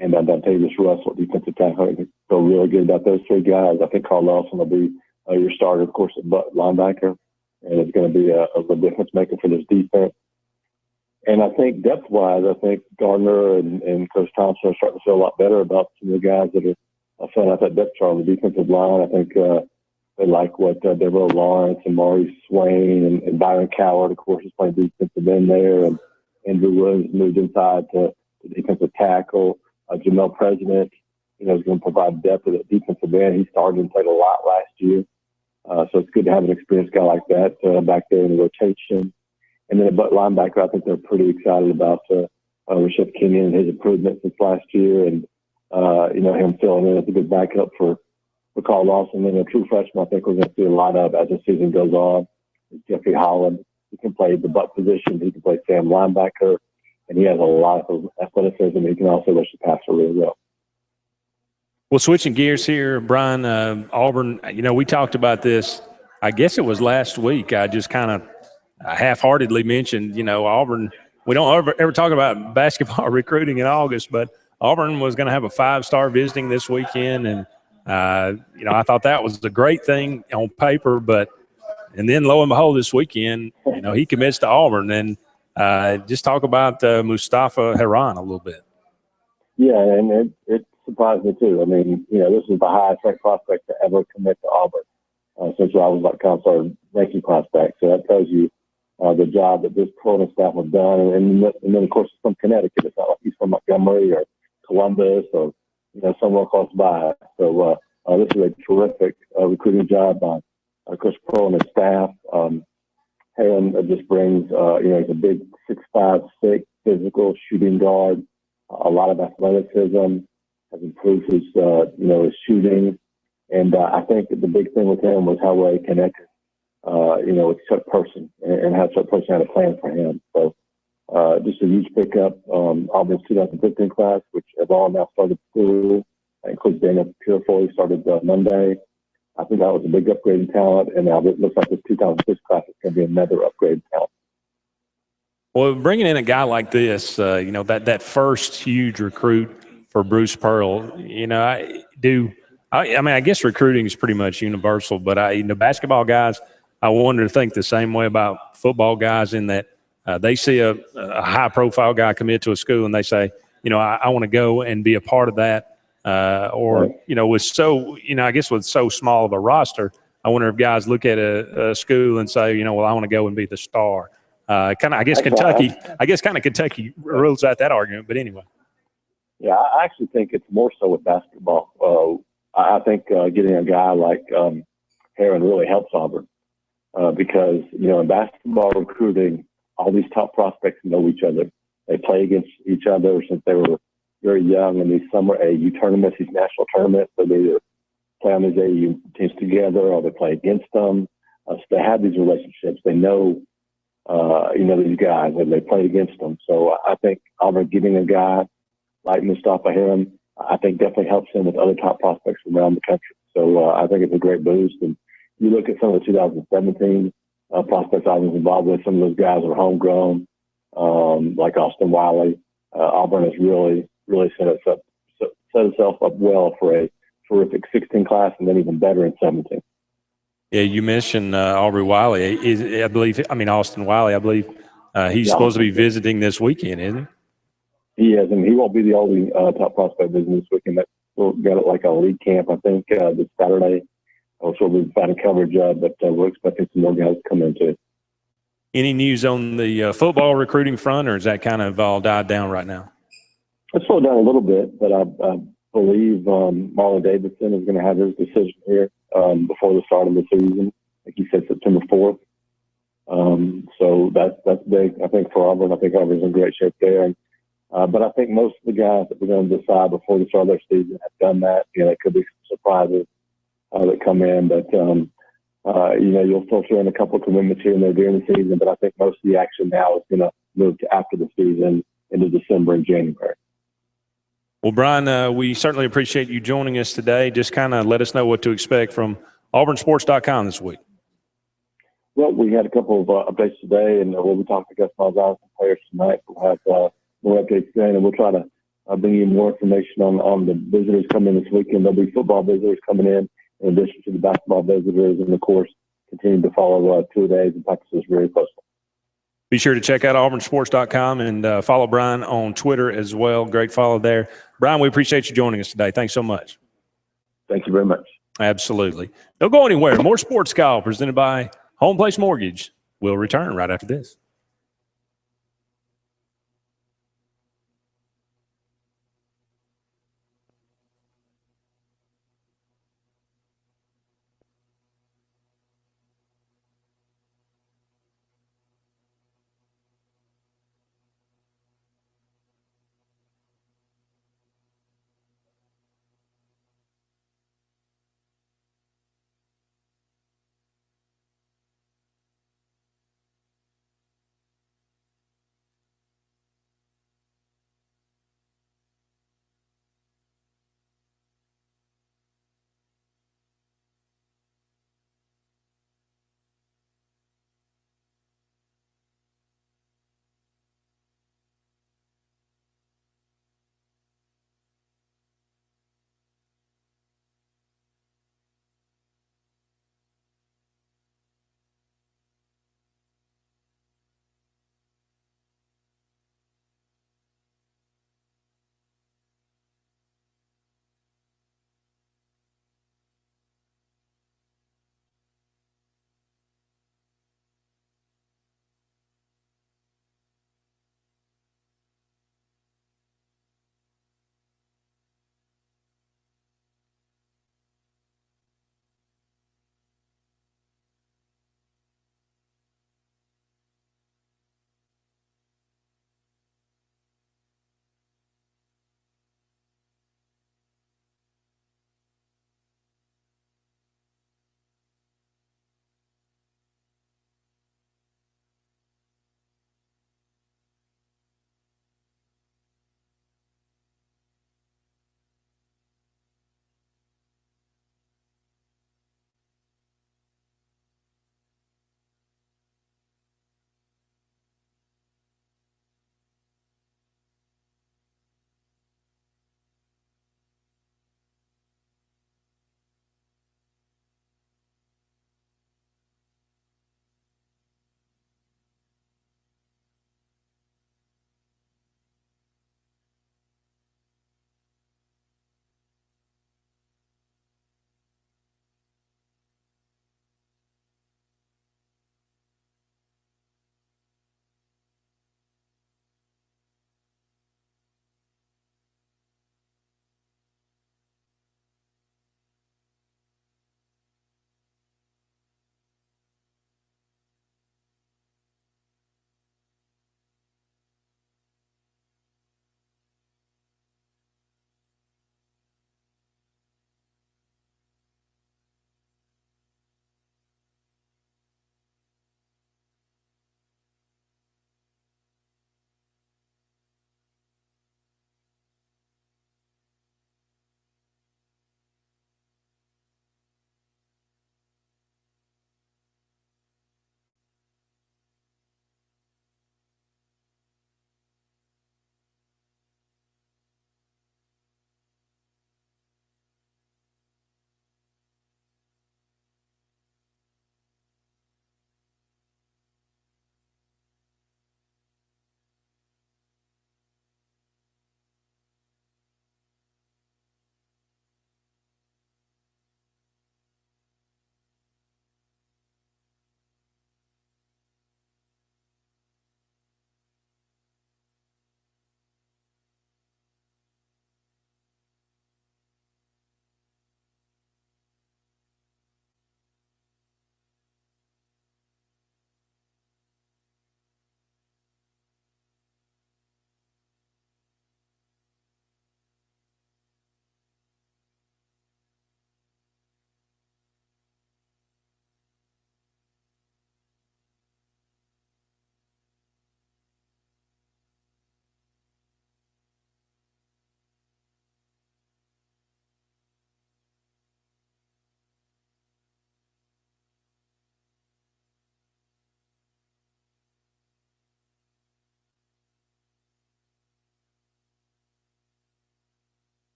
S7: and Dontavius Russell at defensive tackle. I feel really good about those 3 guys. I think Carl Lawson will be your starter, of course, at linebacker, and it's going to be a difference maker for this defense. And I think depth-wise, I think Gardner and Coach Thompson are starting to feel a lot better about some of the guys that are filling out that depth chart on the defensive line. I think they like what Devereaux Lawrence and Maurice Swain and Byron Coward, of course, is playing defensive end there. And Andrew Williams moved inside to defensive tackle. Jamel President, is going to provide depth at the defensive end. He started and played a lot last year. So it's good to have an experienced guy like that back there in the rotation. And then at linebacker, I think they're pretty excited about Rashad Kenyon and his improvement since last year, and him filling in as a good backup for Carl Lawson. And a true freshman, I think we're going to see a lot of as the season goes on. Jeffrey Holland. He can play the butt position. He can play Sam linebacker, and he has a lot of athleticism. He can also rush the passer really well.
S3: Well, switching gears here, Brian, Auburn, we talked about this, I guess it was last week. I just kind of half-heartedly mentioned, Auburn, we don't ever talk about basketball recruiting in August, but Auburn was going to have a 5-star visiting this weekend. And, I thought that was a great thing on paper, and then lo and behold, this weekend, he commits to Auburn. And Just talk about Mustafa Heron a little bit.
S7: Yeah, and it surprised me too. I mean, this is the highest ranked prospect to ever commit to Auburn since I was kind of started ranking prospects. So that tells you the job that this program staff have done. And then, of course, it's from Connecticut. It's not like he's from Montgomery or Columbus or somewhere close by. So this is a terrific recruiting job by Coach Pearl and his staff. Heron just brings, he's a big 6'5", physical shooting guard, a lot of athleticism, has improved his, his shooting. And I think that the big thing with him was how well he connected, with Chuck Person and how Chuck Person had a plan for him. So just a huge pickup. Auburn's 2015 class, which have all now started school. That includes Daniel Purefoy, started Monday. I think that was a big upgrade in talent, and now it looks like this 2006 class is going to be another upgrade in talent.
S3: Well, bringing in a guy like this, that first huge recruit for Bruce Pearl, I guess recruiting is pretty much universal, but basketball guys, I wonder to think the same way about football guys in that they see a high-profile guy commit to a school and they say, I want to go and be a part of that. With so small of a roster, I wonder if guys look at a school and say, I want to go and be the star. Kentucky rules out that argument, but anyway.
S7: Yeah, I actually think it's more so with basketball. I think getting a guy like Heron really helps Auburn because, in basketball recruiting, all these top prospects know each other. They play against each other since they were very young in these summer AAU tournaments, these national tournaments. So they either play on these AAU teams together or they play against them. So they have these relationships. They know, these guys and they play against them. So I think Auburn getting a guy like Mustafa Heron, I think definitely helps him with other top prospects from around the country. So I think it's a great boost. And you look at some of the 2017 prospects I was involved with, some of those guys are homegrown, like Austin Wiley. Auburn has really set itself up well for a terrific 16 class and then even better in 17.
S3: Yeah, you mentioned Austin Wiley. I believe he's supposed to be visiting this weekend, isn't he?
S7: He is, and he won't be the only top prospect visiting this weekend. We'll get it like a league camp, I think, this Saturday. So we'll be finding coverage of, but we're expecting some more guys to come in too.
S3: Any news on the football recruiting front, or is that kind of all died down right now?
S7: It's slowed down a little bit, but I believe Marlon Davidson is going to have his decision here before the start of the season. Like he said, September 4th. So that's big, I think, for Auburn. I think Auburn's in great shape there. But I think most of the guys that we're going to decide before the start of their season have done that. There could be some surprises that come in, but you'll filter in a couple of commitments here and there during the season. But I think most of the action now is going to move to after the season into December and January.
S3: Well, Brian, we certainly appreciate you joining us today. Just kind of let us know what to expect from auburnsports.com this week.
S7: Well, we had a couple of updates today, and we'll be talking to Gus Malzahn and players tonight. We'll have more updates today, and we'll try to bring you more information on the visitors coming in this weekend. There'll be football visitors coming in addition to the basketball visitors, and, of course, continue to follow two-a-days and practices very closely.
S3: Be sure to check out auburnsports.com and follow Brian on Twitter as well. Great follow there. Brian, we appreciate you joining us today. Thanks so much.
S7: Thank you very much.
S3: Absolutely. Don't go anywhere. More Sportscall presented by Home Place Mortgage. We'll return right after this.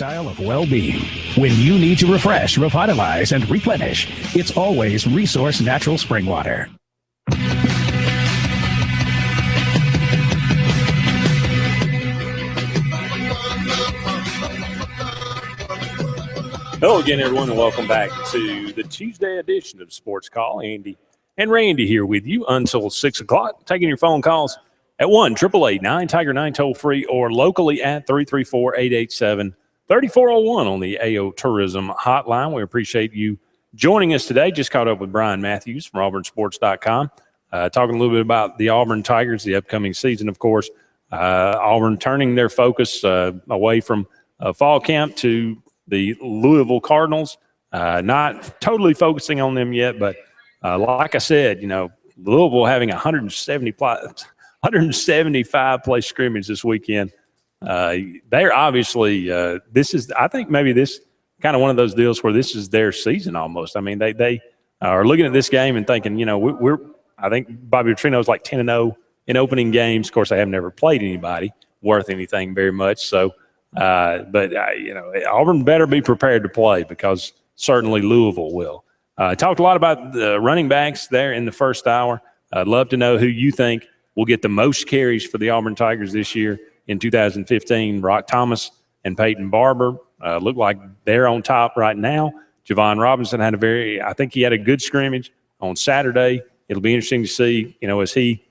S1: lifestyle of well-being. When you need to refresh, revitalize, and replenish, it's always Resource Natural Spring Water.
S3: Hello again, everyone, and welcome back to the Tuesday edition of Sports Call. Andy and Randy here with you until 6 o'clock, taking your phone calls at 1-888-9-TIGER-9 toll-free or locally at 334-887-3401 on the AO Tourism Hotline. We appreciate you joining us today. Just caught up with Brian Matthews from AuburnSports.com, talking a little bit about the Auburn Tigers, the upcoming season, of course. Auburn turning their focus away from fall camp to the Louisville Cardinals, not totally focusing on them yet, but like I said, Louisville having 175 play scrimmage this weekend. They're obviously I think maybe this kind of one of those deals where this is their season almost. I mean, they are looking at this game and thinking, I think Bobby Petrino's like 10-0 in opening games. Of course, they haven't ever played anybody worth anything very much, so. But Auburn better be prepared to play because certainly Louisville will. Talked a lot about the running backs there in the first hour. I'd love to know who you think will get the most carries for the Auburn Tigers this year in 2015. Brock Thomas and Peyton Barber look like they're on top right now. Javon Robinson I think he had a good scrimmage on Saturday. It'll be interesting to see, as he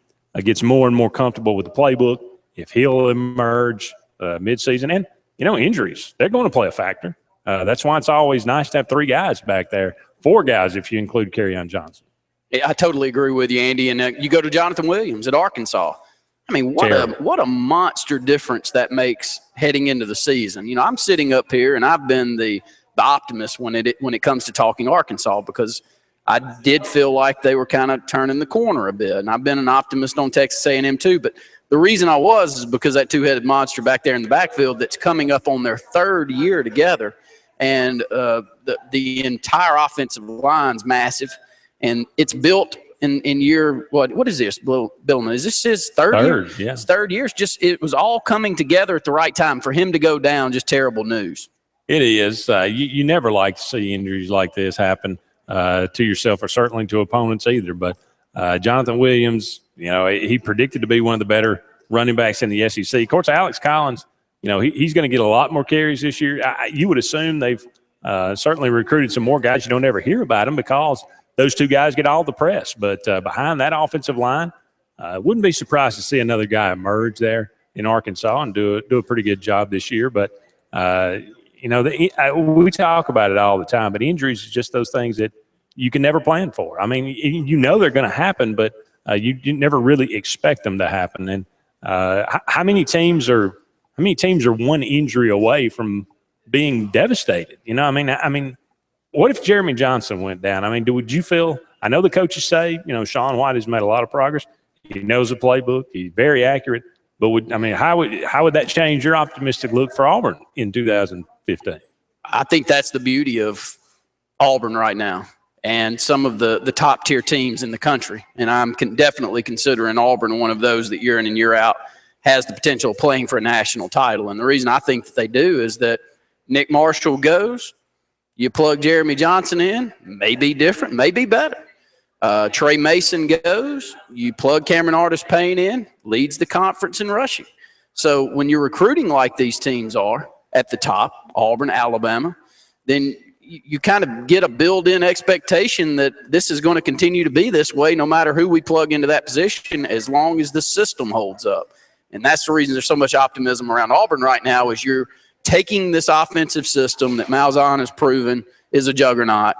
S3: gets more and more comfortable with the playbook, if he'll emerge midseason. And, injuries, they're going to play a factor. That's why it's always nice to have 3 guys back there, 4 guys if you include Kerryon Johnson.
S4: Yeah, I totally agree with you, Andy. And you go to Jonathan Williams at Arkansas. I mean, what a monster difference that makes heading into the season. I'm sitting up here, and I've been the optimist when it comes to talking Arkansas because I did feel like they were kind of turning the corner a bit. And I've been an optimist on Texas A&M too, but the reason I was is because that two-headed monster back there in the backfield that's coming up on their 3rd year together, and the entire offensive line's massive, and it's built in year what is this, Billman? Is this his 3rd year?
S3: Yeah.
S4: It's 3rd year. It was all coming together at the right time for him to go down. Just terrible news.
S3: It is. You never like to see injuries like this happen to yourself or certainly to opponents either, but Jonathan Williams, he predicted to be one of the better running backs in the SEC. Of course, Alex Collins, he's going to get a lot more carries this year. You would assume they've certainly recruited some more guys. You don't ever hear about them because those 2 guys get all the press. But behind that offensive line, wouldn't be surprised to see another guy emerge there in Arkansas and do a pretty good job this year. But, we talk about it all the time, but injuries is just those things that you can never plan for. I mean, they're going to happen, but you never really expect them to happen. And how many teams are one injury away from being devastated? I mean, what if Jeremy Johnson went down? I mean, would you feel? I know the coaches say, Sean White has made a lot of progress. He knows the playbook. He's very accurate. But how would that change your optimistic look for Auburn in 2015?
S4: I think that's the beauty of Auburn right now and some of the top-tier teams in the country. And I'm definitely considering Auburn one of those that year in and year out has the potential of playing for a national title. And the reason I think that they do is that Nick Marshall goes, you plug Jeremy Johnson in, may be different, may be better. Trey Mason goes, you plug Cameron Artis-Payne in, leads the conference in rushing. So when you're recruiting like these teams are at the top, Auburn, Alabama, then you kind of get a built-in expectation that this is going to continue to be this way no matter who we plug into that position as long as the system holds up. And that's the reason there's so much optimism around Auburn right now is you're taking this offensive system that Malzahn has proven is a juggernaut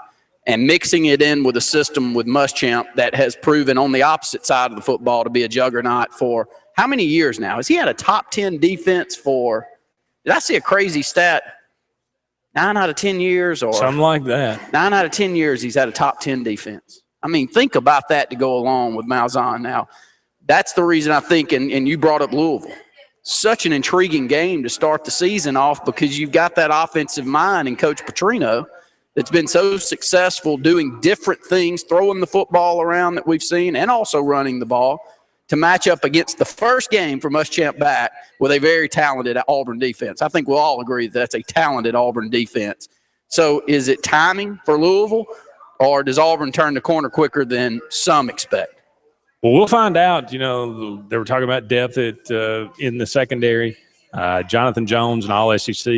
S4: and mixing it in with a system with Muschamp that has proven on the opposite side of the football to be a juggernaut for how many years now? Has he had a top 10 defense for – did I see a crazy stat? 9 out of 10 years or –
S3: something like that.
S4: 9 out of 10 years he's had a top 10 defense. I mean, think about that to go along with Malzahn. Now, that's the reason I think, and you brought up Louisville, such an intriguing game to start the season off because you've got that offensive mind in Coach Petrino that's been so successful doing different things, throwing the football around that we've seen and also running the ball to match up against the first game for Muschamp back with a very talented Auburn defense. I think we'll all agree that's a talented Auburn defense. So is it timing for Louisville, or does Auburn turn the corner quicker than some expect?
S3: Well, we'll find out. You know, they were talking about depth in the secondary. Jonathan Jones, an all-SEC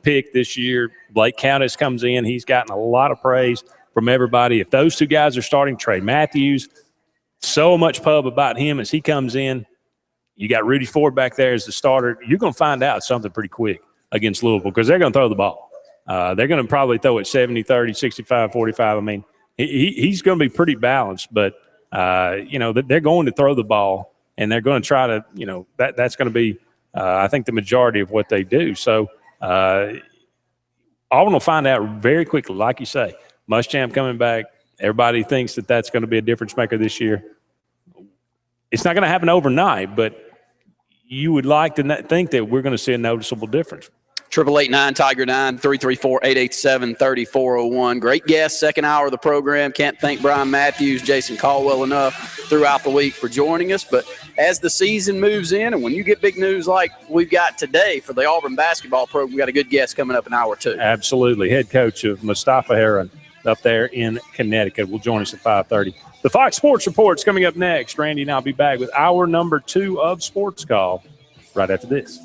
S3: pick this year. Blake Countess comes in. He's gotten a lot of praise from everybody. If those two guys are starting, Trey Matthews, so much pub about him as he comes in. You got Rudy Ford back there as the starter. You're going to find out something pretty quick against Louisville because they're going to throw the ball. They're going to probably throw it 70-30, 65-45. I mean, he's going to be pretty balanced, but, they're going to throw the ball, and they're going to try to, that's going to be, I think, the majority of what they do. So Auburn will find out very quickly, like you say. Muschamp coming back. Everybody thinks that that's going to be a difference maker this year. It's not going to happen overnight, but you would like to think that we're going to see a noticeable difference.
S4: 888-9-TIGER-9, 334-887-3401. Great guest, second hour of the program. Can't thank Brian Matthews, Jason Caldwell enough throughout the week for joining us. But as the season moves in, and when you get big news like we've got today for the Auburn basketball program, we got a good guest coming up in hour two.
S3: Absolutely. Head coach of Mustafa Heron up there in Connecticut will join us at 5:30. The Fox Sports Report's coming up next. Randy and I'll be back with hour number 2 of Sports Call right after this.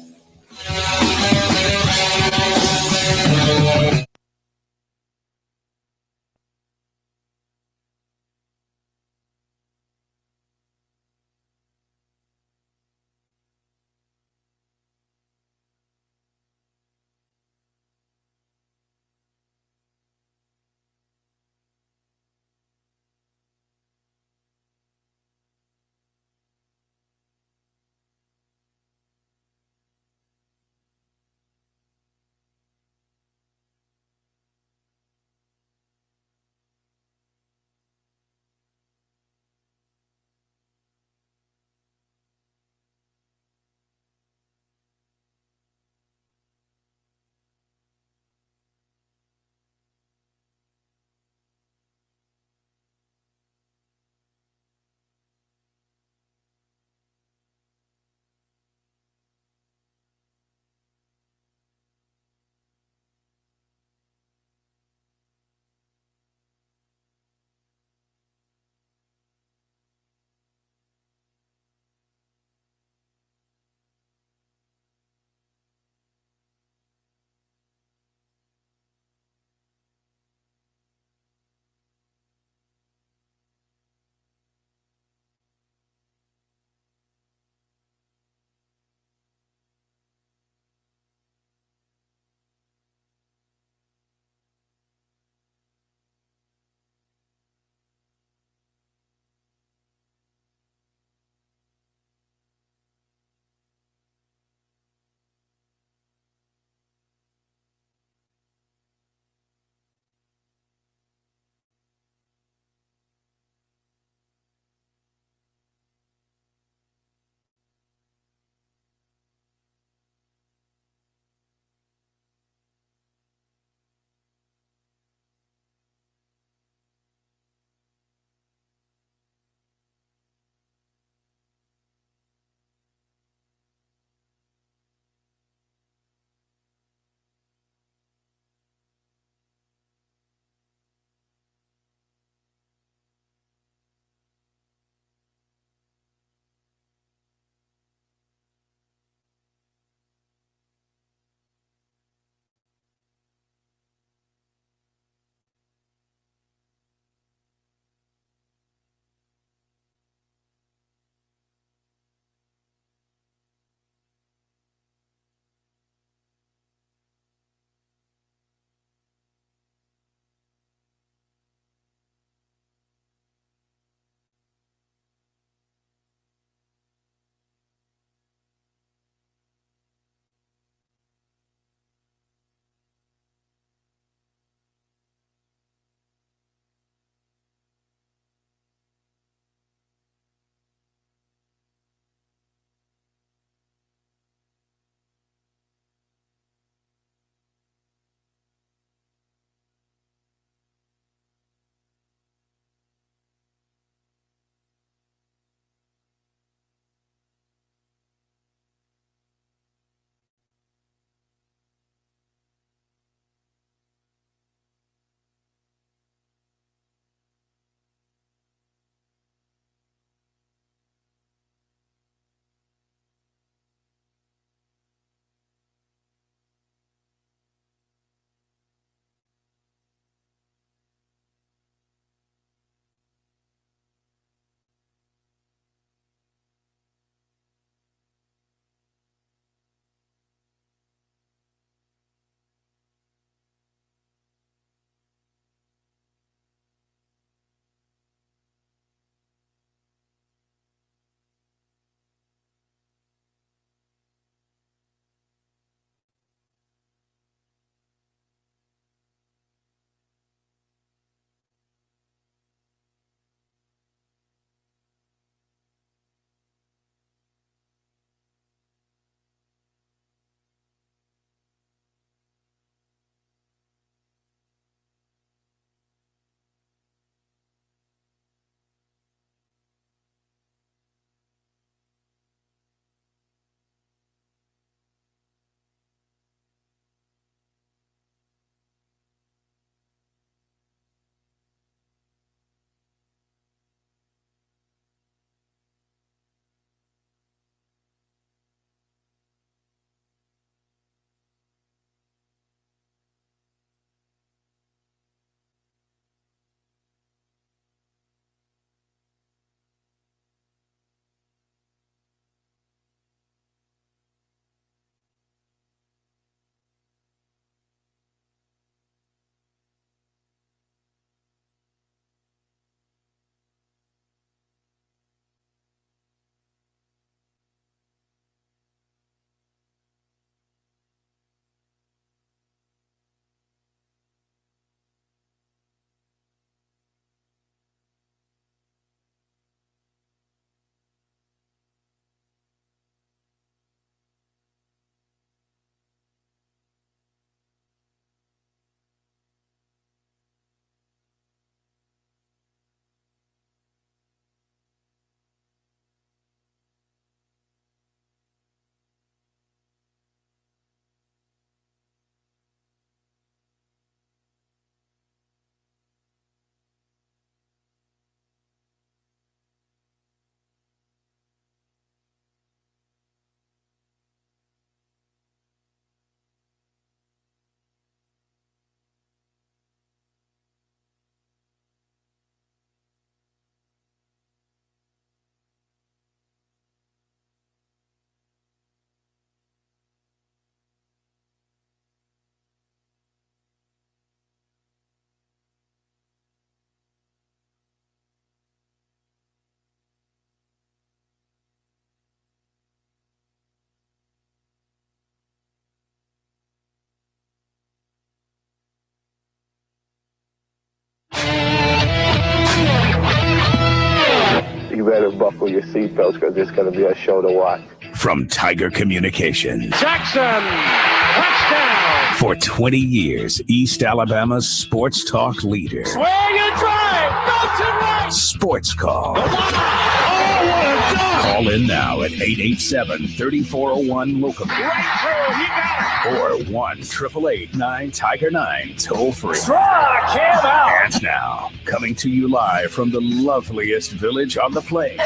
S8: to buckle your seatbelts because it's going to be a show to watch.
S1: From Tiger Communications.
S9: Jackson, touchdown!
S1: For 20 years, East Alabama's sports talk leader.
S9: Swing and drive, go to right!
S1: Sportscall.
S9: Oh, what a dunk!
S1: Call in now at 887-3401 local.
S9: Right through, he got it!
S1: Or 1-888-9-TIGER-9 toll free.
S9: Struck him out!
S1: And now, coming to you live from the loveliest village on the plains.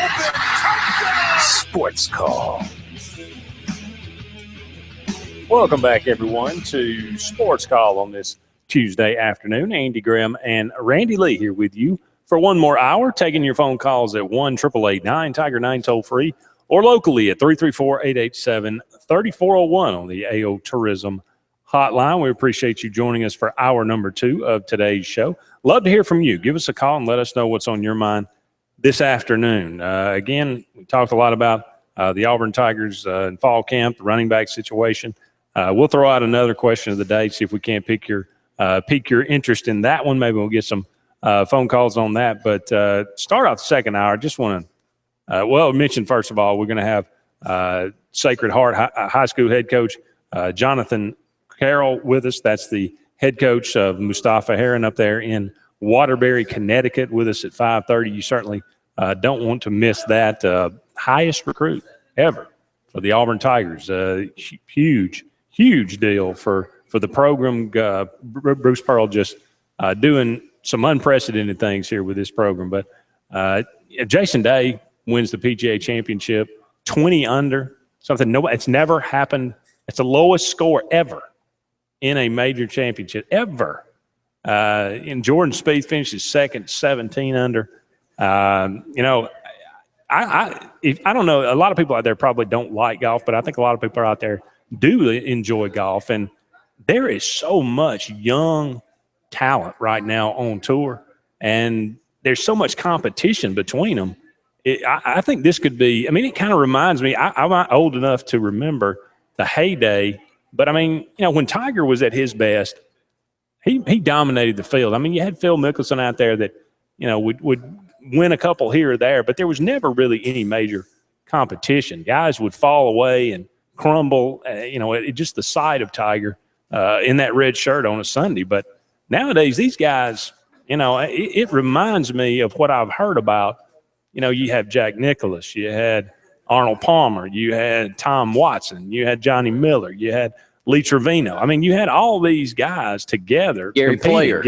S1: Sports Call.
S3: Welcome back, everyone, to Sports Call on this Tuesday afternoon. Andy Graham and Randy Lee here with you for one more hour, taking your phone calls at 1-888-9-TIGER-9 toll free or locally at 334-887-3401 on the AO Tourism Hotline. We appreciate you joining us for hour number 2 of today's show. Love to hear from you. Give us a call and let us know what's on your mind this afternoon. Again, we talked a lot about the Auburn Tigers in fall camp, the running back situation. We'll throw out another question of the day, see if we can't pique your interest in that one. Maybe we'll get some phone calls on that. But start off the second hour. Just want to mention, first of all, we're going to have Sacred Heart High School head coach Jonathan Carroll with us. That's the head coach of Mustafa Heron up there in Waterbury, Connecticut, with us at 5:30. You certainly don't want to miss that. Highest recruit ever for the Auburn Tigers. Huge deal for the program. Bruce Pearl just doing some unprecedented things here with this program. But Jason Day wins the PGA Championship, 20 under, something it's never happened. It's the lowest score ever in a major championship, ever. And Jordan Spieth finishes second, 17 under. I don't know. A lot of people out there probably don't like golf, but I think a lot of people out there do enjoy golf. And there is so much young talent right now on tour, and there's so much competition between them. I think this could be – it kind of reminds me – I'm not old enough to remember the heyday, but, when Tiger was at his best, he dominated the field. You had Phil Mickelson out there that, would win a couple here or there, but there was never really any major competition. Guys would fall away and crumble, just the sight of Tiger in that red shirt on a Sunday. But nowadays, these guys, it reminds me of what I've heard about. You have Jack Nicklaus, you had Arnold Palmer, you had Tom Watson, you had Johnny Miller, you had Lee Trevino. You had all these guys together. Gary Player.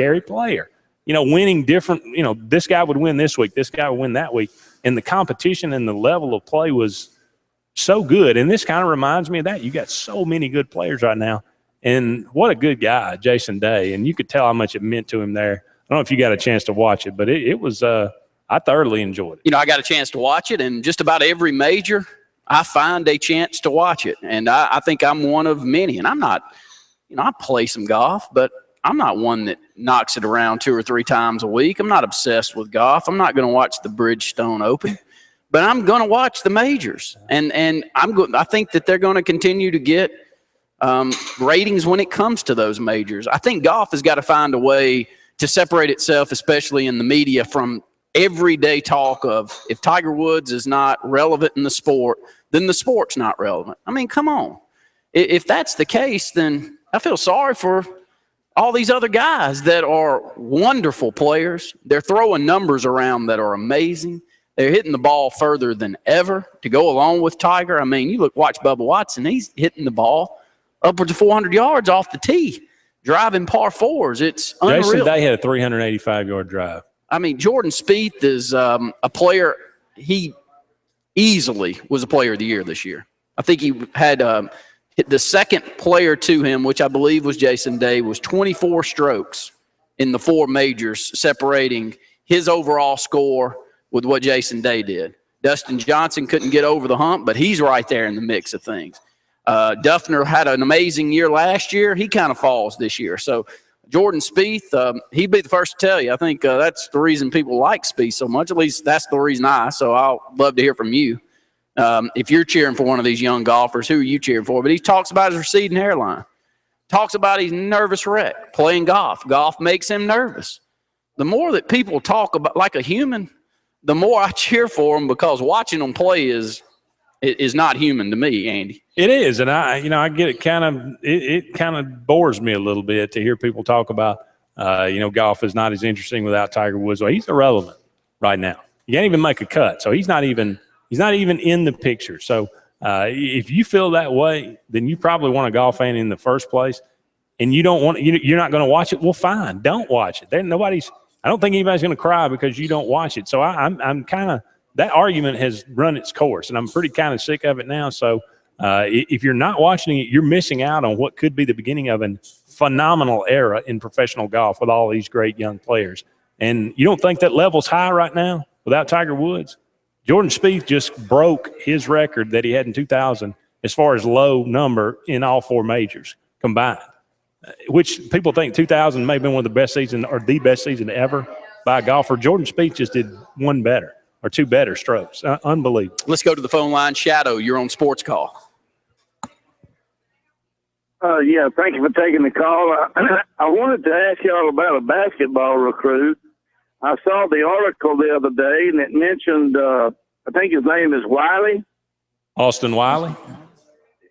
S3: Winning different, this guy would win this week, this guy would win that week. And the competition and the level of play was so good. And this kind of reminds me of that. You got so many good players right now. And what a good guy, Jason Day. And you could tell how much it meant to him there. I don't know if you got a chance to watch it, but it was I thoroughly enjoyed it.
S4: I got a chance to watch it, and just about every major, I find a chance to watch it. And I think I'm one of many. And I'm not, I play some golf, but I'm not one that knocks it around 2 or 3 times a week. I'm not obsessed with golf. I'm not going to watch the Bridgestone Open, but I'm going to watch the majors. And I think that they're going to continue to get ratings when it comes to those majors. I think golf has got to find a way to separate itself, especially in the media, from everyday talk of if Tiger Woods is not relevant in the sport, then the sport's not relevant. Come on. If that's the case, then I feel sorry for all these other guys that are wonderful players. They're throwing numbers around that are amazing. They're hitting the ball further than ever to go along with Tiger. Watch Bubba Watson. He's hitting the ball upwards of 400 yards off the tee, driving par 4s. It's unreal.
S3: Jason Day had a 385-yard drive.
S4: Jordan Spieth is a player. He easily was a player of the year this year. I think he had the second player to him, which I believe was Jason Day, was 24 strokes in the 4 majors, separating his overall score with what Jason Day did. Dustin Johnson couldn't get over the hump, but he's right there in the mix of things. Duffner had an amazing year last year. He kind of falls this year. So Jordan Spieth, he'd be the first to tell you. I think that's the reason people like Spieth so much. At least that's the reason So I'll love to hear from you. If you're cheering for one of these young golfers, who are you cheering for? But he talks about his receding hairline. Talks about his nervous wreck playing golf. Golf makes him nervous. The more that people talk about like a human, the more I cheer for them, because watching them play is not human to me, Andy.
S3: It is, and I get it. It kind of bores me a little bit to hear people talk about, golf is not as interesting without Tiger Woods. Well, he's irrelevant right now. You can't even make a cut, so he's not even in the picture. So if you feel that way, then you probably want a golf fan in the first place, and you don't want you're not going to watch it. Well, fine, don't watch it. I don't think anybody's going to cry because you don't watch it. So I'm kind of, that argument has run its course, and I'm pretty kind of sick of it now. So if you're not watching it, you're missing out on what could be the beginning of a phenomenal era in professional golf with all these great young players. And you don't think that level's high right now without Tiger Woods? Jordan Spieth just broke his record that he had in 2000 as far as low number in all four majors combined, which people think 2000 may have been one of the best season or the best season ever by a golfer. Jordan Spieth just did one better or two better strokes. Unbelievable.
S4: Let's go to the phone line. Shadow, you're on Sports Call.
S10: Yeah, thank you for taking the call. I wanted to ask y'all about a basketball recruit. I saw the article the other day, and it mentioned, I think his name is Wiley.
S3: Austin Wiley?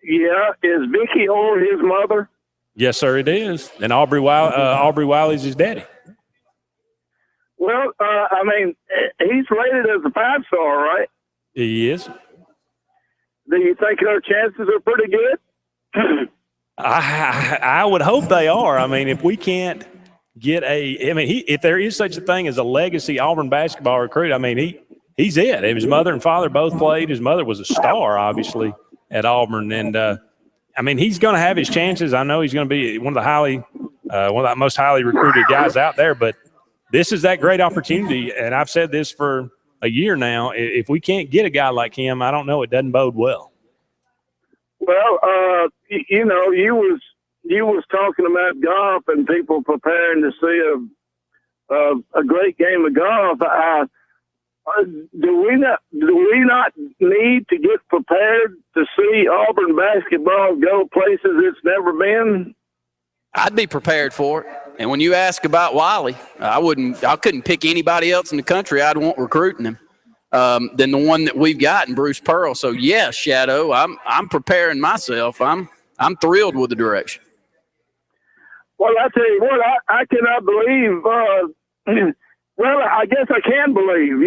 S10: Yeah. Is Vicky Orr his mother?
S3: Yes, sir, it is. And Aubrey Wiley's his daddy.
S10: Well, he's rated as a 5-star, right?
S3: He is.
S10: Do you think her chances are pretty good?
S3: I would hope they are. I mean, if we can't get if there is such a thing as a legacy Auburn basketball recruit, he's it. His mother and father both played. His mother was a star, obviously, at Auburn. And, he's going to have his chances. I know he's going to be one of the most highly recruited guys out there. But this is that great opportunity, and I've said this for a year now. If we can't get a guy like him, I don't know. It doesn't bode well.
S10: Well, you was talking about golf and people preparing to see a great game of golf. Do we not need to get prepared to see Auburn basketball go places it's never been?
S4: I'd be prepared for it. And when you ask about Wiley, I couldn't pick anybody else in the country I'd want recruiting him than the one that we've got in Bruce Pearl. So yes, Shadow, I'm preparing myself. I'm thrilled with the direction.
S10: Well, I tell you what, I cannot believe. Well, I guess I can believe.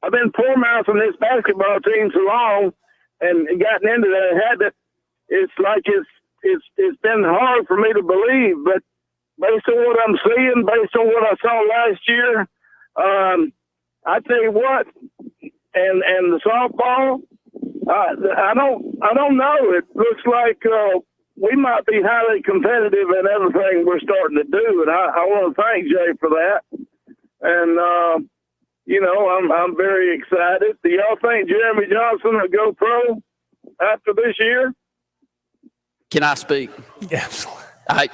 S10: I've been poor mouthing this basketball team so long, and gotten into that habit. It's like it's been hard for me to believe, but based on what I'm seeing, based on what I saw last year, I tell you what, and the softball, I don't know. It looks like we might be highly competitive in everything we're starting to do, and I want to thank Jay for that. And I'm very excited. Do y'all think Jeremy Johnson will go pro after this year?
S4: Can I speak?
S3: Yes.
S4: I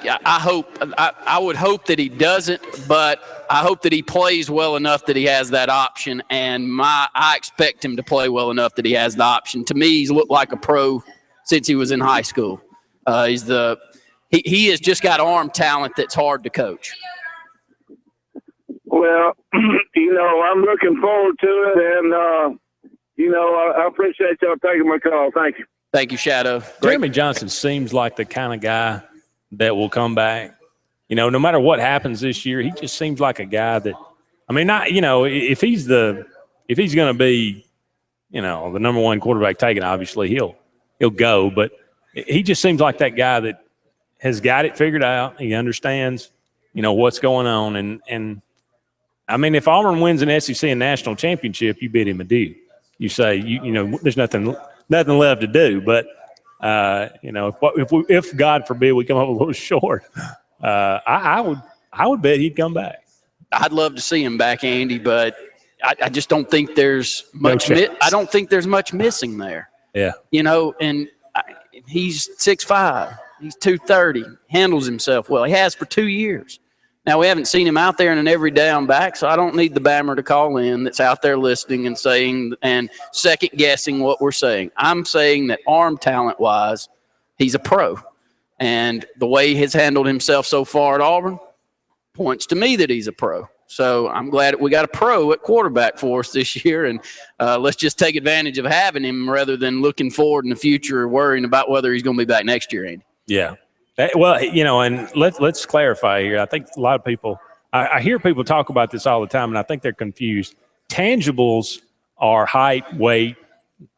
S4: would hope that he doesn't, but I hope that he plays well enough that he has that option, and I expect him to play well enough that he has the option. To me, he's looked like a pro since he was in high school. He has just got arm talent that's hard to coach.
S10: Well, I'm looking forward to it, and I appreciate y'all taking my call. Thank you.
S4: Thank you, Shadow.
S3: Jeremy Johnson seems like the kind of guy that will come back. No matter what happens this year, he just seems like a guy that, if he's going to be, the number one quarterback taken, obviously he'll go. But he just seems like that guy that has got it figured out. He understands, what's going on. And if Auburn wins an SEC and national championship, you bid him adieu. You say, there's nothing left to do. But if God forbid we come up a little short, I would bet he'd come back.
S4: I'd love to see him back, Andy, but I just don't think there's much. I don't think there's much missing there.
S3: Yeah,
S4: and he's 6'5", he's 230, handles himself well. He has for 2 years. Now, we haven't seen him out there in an every down back, so I don't need the Bammer to call in that's out there listening and saying and second-guessing what we're saying. I'm saying that arm talent-wise, he's a pro. And the way he has handled himself so far at Auburn points to me that he's a pro. So I'm glad we got a pro at quarterback for us this year, and let's just take advantage of having him rather than looking forward in the future worrying about whether he's going to be back next year, Andy.
S3: Yeah. Well, and let's clarify here. I think a lot of people I hear people talk about this all the time, and I think they're confused. Tangibles are height, weight,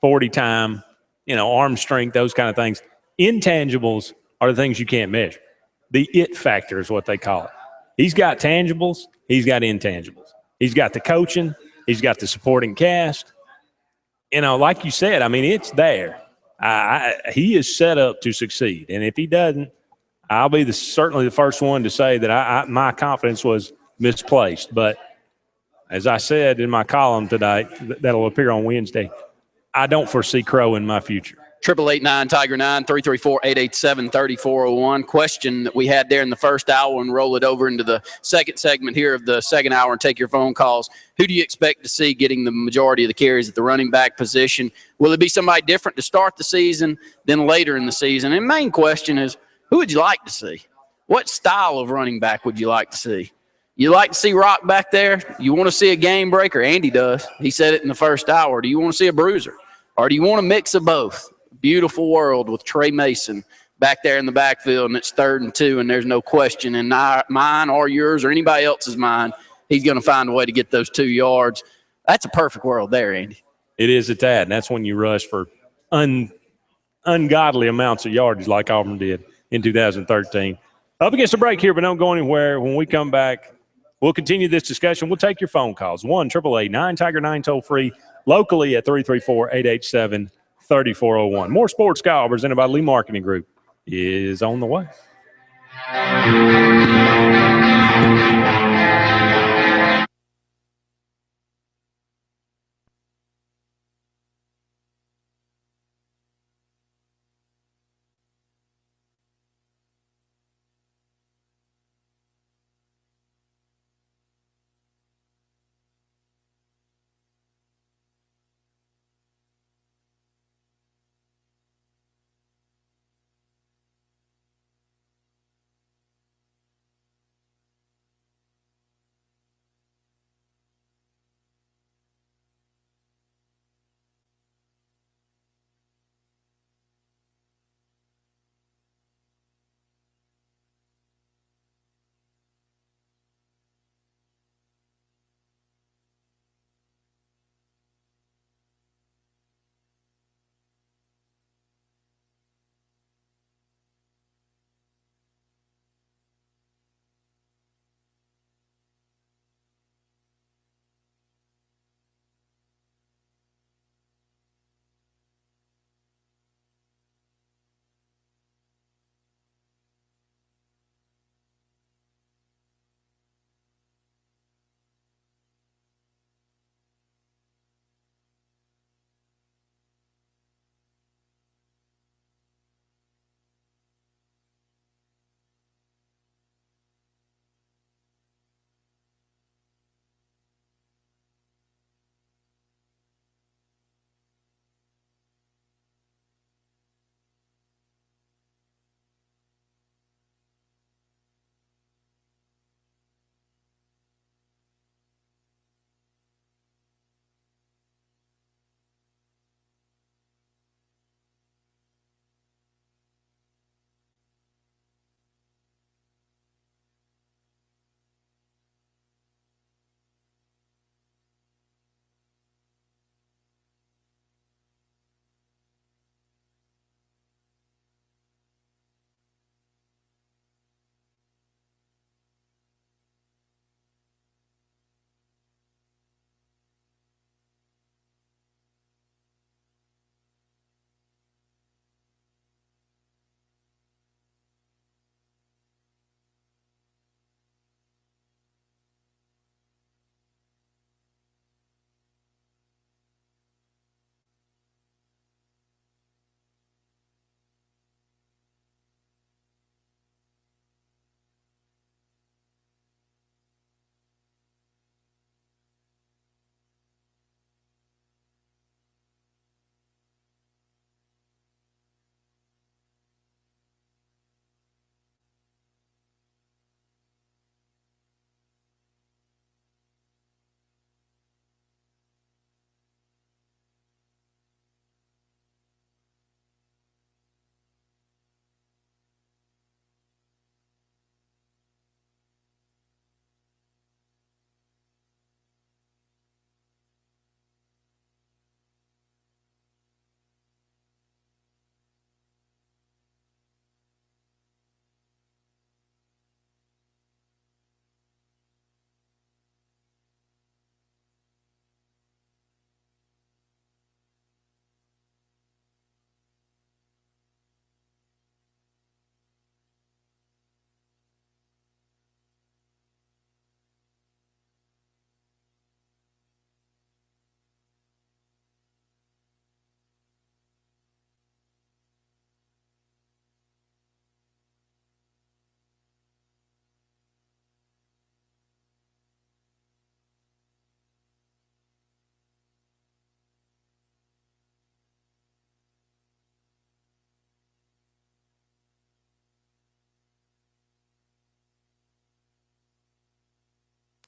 S3: 40 time, arm strength, those kind of things. Intangibles are the things you can't measure. The it factor is what they call it. He's got tangibles. He's got intangibles. He's got the coaching. He's got the supporting cast. Like you said, it's there. He is set up to succeed. And if he doesn't, I'll be certainly the first one to say that my confidence was misplaced. But as I said in my column today, that'll appear on Wednesday, I don't foresee Crow in my future.
S4: 888-9-TIGER-9, 334-887-3401. Question that we had there in the first hour, and roll it over into the second segment here of the second hour and take your phone calls. Who do you expect to see getting the majority of the carries at the running back position? Will it be somebody different to start the season than later in the season? And main question is, who would you like to see? What style of running back would you like to see? You like to see Rock back there? You want to see a game breaker? Andy does. He said it in the first hour. Do you want to see a bruiser? Or do you want a mix of both? Beautiful world with Trey Mason back there in the backfield, and it's 3rd and 2, and there's no question in mine or yours or anybody else's mind, he's going to find a way to get those 2 yards. That's a perfect world there, Andy.
S3: It is at that, and that's when you rush for ungodly amounts of yardage like Auburn did in 2013. Up against the break here, but don't go anywhere. When we come back, we'll continue this discussion. We'll take your phone calls. 1-888-9-TIGER-9 toll-free, locally at 334-887-3401. More Sportscall presented by Lee Marketing Group is on the way.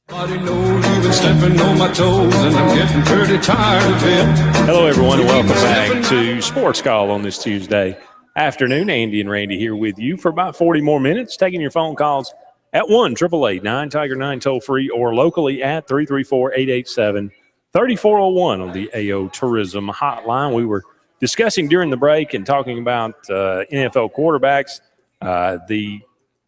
S3: Hello, everyone, and welcome back to Sports Call on this Tuesday afternoon. Andy and Randy here with you for about 40 more minutes, taking your phone calls at 1-888-9-TIGER-9 toll-free or locally at 334-887-3401 on the AO Tourism Hotline. We were discussing during the break and talking about NFL quarterbacks. The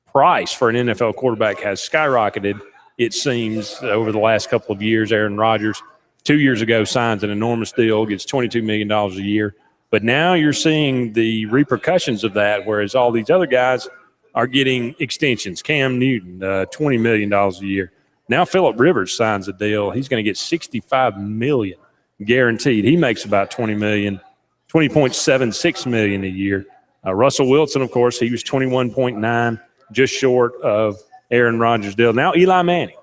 S3: price for an NFL quarterback has skyrocketed, it seems, over the last couple of years. Aaron Rodgers, 2 years ago, signs an enormous deal, gets $22 million a year. But now you're seeing the repercussions of that, whereas all these other guys are getting extensions. Cam Newton, $20 million a year. Now Phillip Rivers signs a deal. He's going to get $65 million guaranteed. He makes about $20.76 million a year. Russell Wilson, of course, he was 21.9, just short of Aaron Rodgers' deal. Now Eli Manning,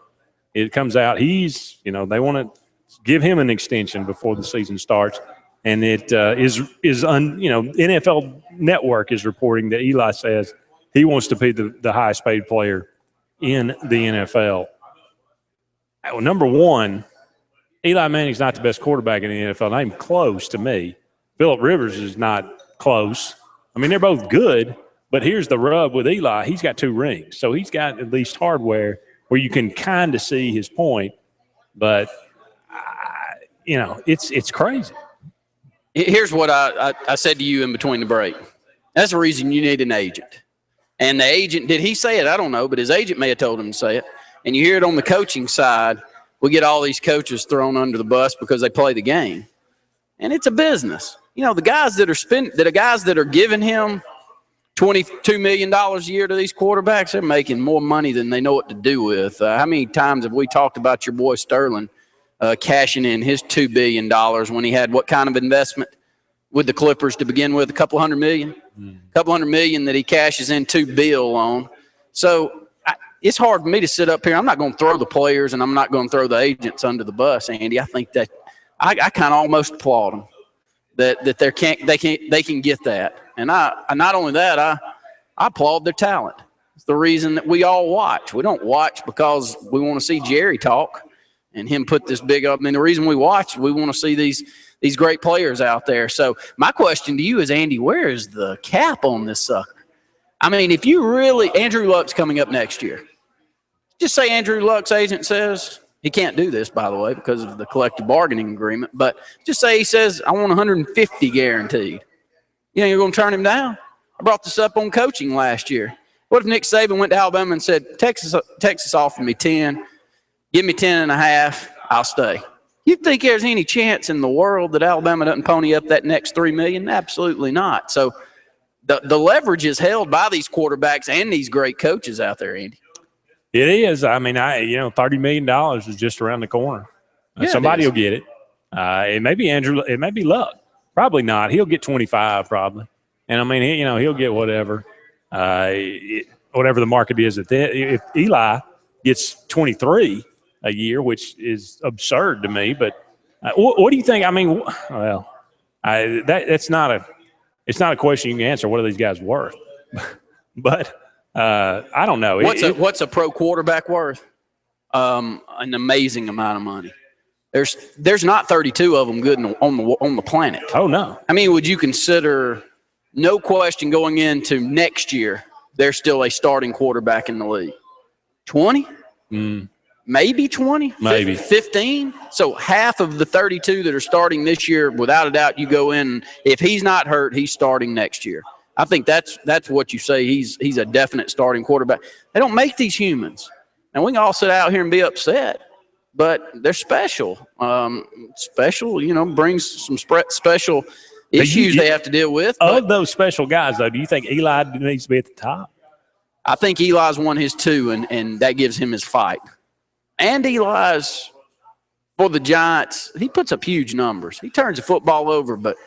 S3: it comes out he's, they want to give him an extension before the season starts, and it NFL Network is reporting that Eli says he wants to be the highest paid player in the NFL. Well, number one, Eli Manning's not the best quarterback in the NFL. Not even close to me. Phillip Rivers is not close. I mean, they're both good, but here's the rub with Eli. He's got 2 rings, so he's got at least hardware where you can kind of see his point. But, it's crazy.
S4: Here's what I said to you in between the break. That's the reason you need an agent. And the agent, did he say it? I don't know, but his agent may have told him to say it. And you hear it on the coaching side. We get all these coaches thrown under the bus because they play the game. And it's a business. The guys that are giving him $22 million a year to these quarterbacks, they're making more money than they know what to do with. How many times have we talked about your boy Sterling cashing in his $2 billion when he had what kind of investment with the Clippers to begin with? A couple $100 million? Couple $100 million that he cashes in $2 billion on. So it's hard for me to sit up here. I'm not going to throw the players and I'm not going to throw the agents under the bus, Andy. I think that I kind of almost applaud them that they can get that. And not only that, I applaud their talent. It's the reason that we all watch. We don't watch because we want to see Jerry talk and him put this big up. I mean, the reason we watch, we want to see these great players out there. So my question to you is, Andy, where is the cap on this sucker? I mean, if you really – Andrew Luck's coming up next year. Just say Andrew Luck's agent says – he can't do this, by the way, because of the collective bargaining agreement. But just say he says, I want 150 guaranteed. You're going to turn him down? I brought this up on coaching last year. What if Nick Saban went to Alabama and said, Texas offered me 10, give me 10.5, I'll stay. You think there's any chance in the world that Alabama doesn't pony up that next $3 million? Absolutely not. So the leverage is held by these quarterbacks and these great coaches out there, Andy.
S3: It is. I mean, $30 million is just around the corner. Somebody will get it. It may be Andrew. It may be Luck. Probably not. He'll get 25 probably. And, I mean, he'll get whatever the market is. If Eli gets 23 a year, which is absurd to me. But what do you think? I mean, well, it's not a question you can answer. What are these guys worth? But I don't know.
S4: What's a pro quarterback worth? An amazing amount of money. There's not 32 of them good on the planet.
S3: Oh no.
S4: I mean, would you consider, no question, going into next year, there's still a starting quarterback in the league? 20? Maybe 20?
S3: Maybe
S4: 15? So half of the 32 that are starting this year, without a doubt, you go in. If he's not hurt, he's starting next year. I think that's what you say. He's a definite starting quarterback. They don't make these humans. Now, we can all sit out here and be upset, but they're special. Special, brings some special issues they have to deal with.
S3: Of those special guys, though, do you think Eli needs to be at the top?
S4: I think Eli's won his 2, and that gives him his fight. And Eli's, for the Giants, he puts up huge numbers. He turns the football over, but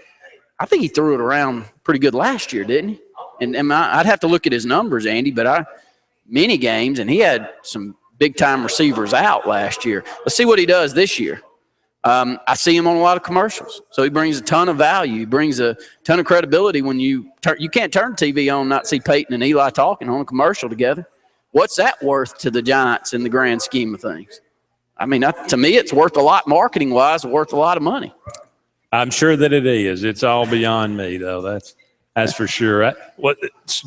S4: I think he threw it around pretty good last year, didn't he? And I'd have to look at his numbers, Andy, but many games, and he had some big-time receivers out last year. Let's see what he does this year. I see him on a lot of commercials, so he brings a ton of value. He brings a ton of credibility when you can't turn TV on and not see Peyton and Eli talking on a commercial together. What's that worth to the Giants in the grand scheme of things? I mean, to me, it's worth a lot marketing-wise, worth a lot of money.
S3: I'm sure that it is. It's all beyond me, though. That's for sure.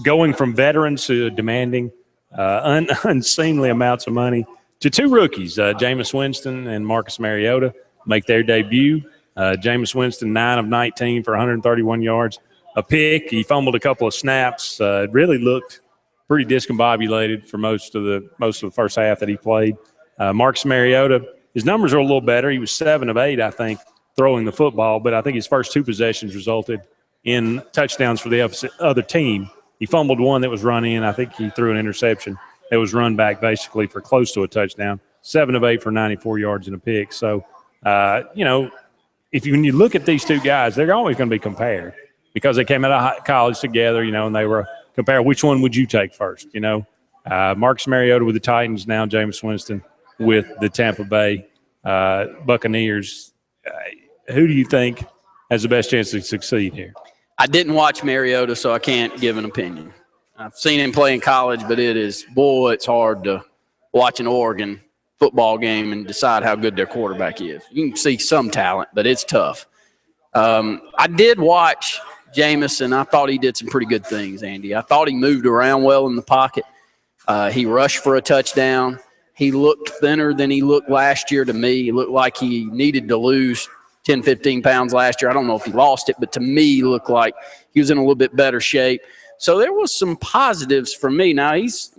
S3: Going from veterans to demanding unseemly amounts of money to two rookies, Jameis Winston and Marcus Mariota, make their debut. Jameis Winston, 9 of 19 for 131 yards, a pick. He fumbled a couple of snaps. Really looked pretty discombobulated for most of the first half that he played. Marcus Mariota, his numbers are a little better. He was 7 of 8, I think, throwing the football, but I think his first 2 possessions resulted in touchdowns for the other team. He fumbled one that was run in. I think he threw an interception that was run back basically for close to a touchdown. 7 of 8 for 94 yards and a pick. So, when you look at these two guys, they're always going to be compared because they came out of college together, and they were compared. Which one would you take first? Marcus Mariota with the Titans, now Jameis Winston with the Tampa Bay Buccaneers. Who do you think has the best chance to succeed here?
S4: I didn't watch Mariota, so I can't give an opinion. I've seen him play in college, but it's hard to watch an Oregon football game and decide how good their quarterback is. You can see some talent, but it's tough. I did watch Jameis, and I thought he did some pretty good things, Andy. I thought he moved around well in the pocket. He rushed for a touchdown. He looked thinner than he looked last year to me. He looked like he needed to lose 10, 15 pounds last year. I don't know if he lost it, but to me, he looked like he was in a little bit better shape. So there was some positives for me. Now, he's,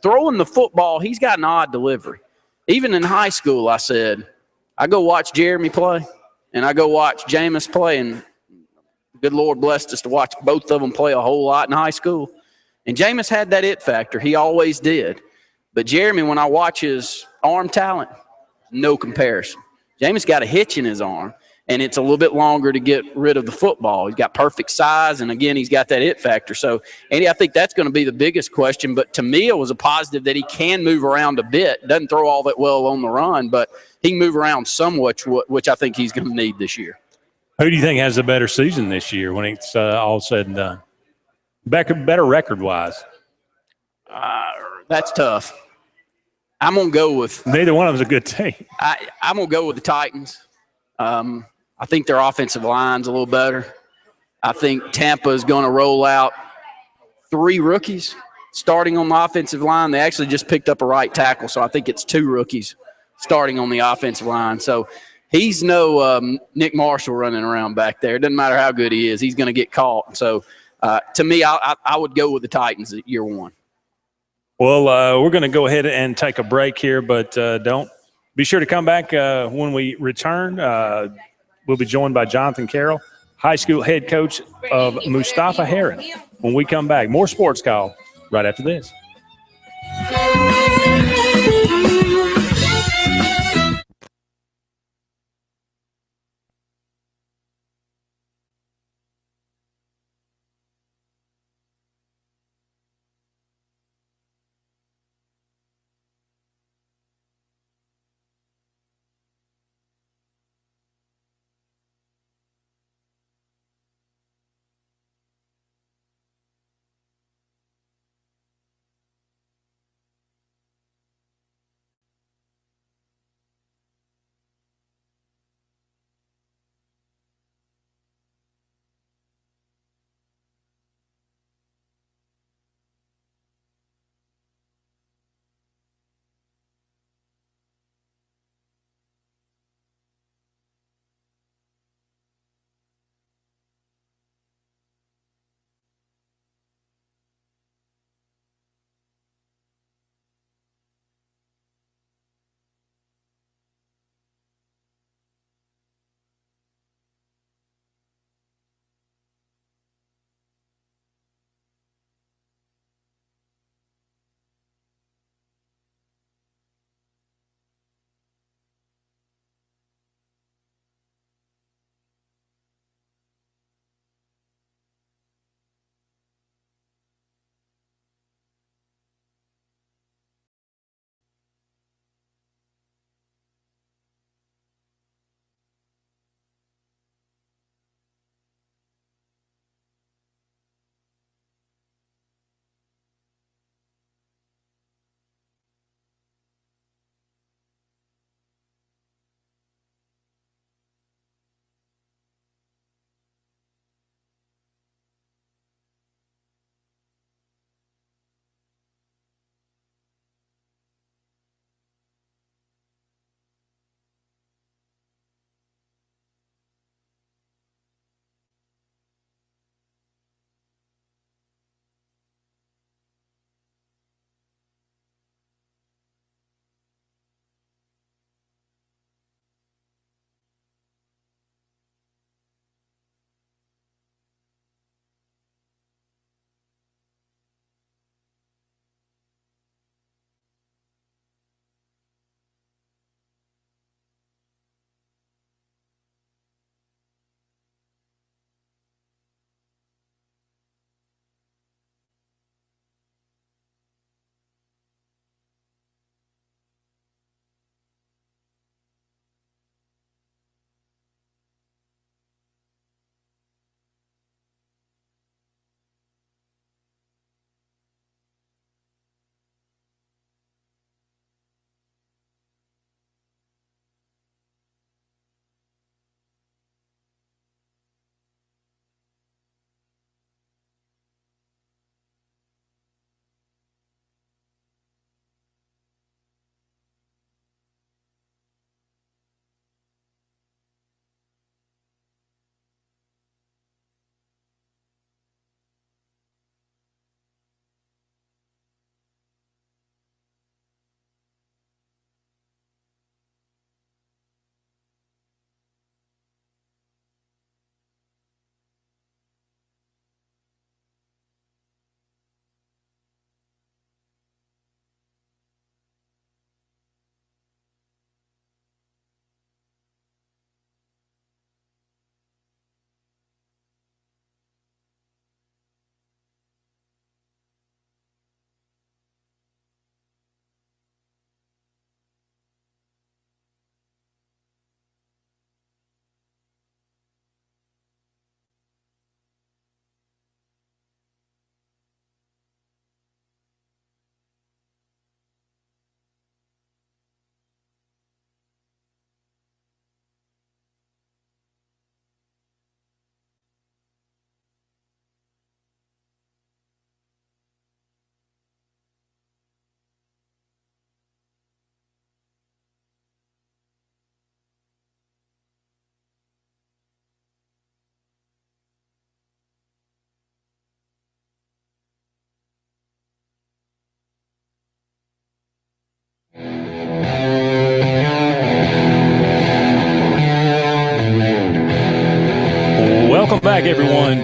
S4: throwing the football, he's got an odd delivery. Even in high school, I said, I go watch Jeremy play, and I go watch Jameis play, and good Lord blessed us to watch both of them play a whole lot in high school. And Jameis had that it factor. He always did. But Jeremy, when I watch his arm talent, no comparison. Jameis got a hitch in his arm, and it's a little bit longer to get rid of the football. He's got perfect size, and, again, he's got that it factor. So, Andy, I think that's going to be the biggest question. But to me, it was a positive that he can move around a bit. Doesn't throw all that well on the run, but he can move around somewhat, which I think he's going to need this year.
S3: Who do you think has a better season this year when it's all said and done? Better record-wise?
S4: That's tough. I'm going to go with –
S3: neither one of them is a good team.
S4: I'm going to go with the Titans. I think their offensive line's a little better. I think Tampa is going to roll out 3 rookies starting on the offensive line. They actually just picked up a right tackle, so I think it's 2 rookies starting on the offensive line. So he's no Nick Marshall running around back there. It doesn't matter how good he is. He's going to get caught. So, to me, I would go with the Titans at year 1.
S3: Well, we're going to go ahead and take a break here, but don't be sure to come back when we return. We'll be joined by Jonathan Carroll, high school head coach of Mustafa Heron. When we come back, more Sports Call right after this.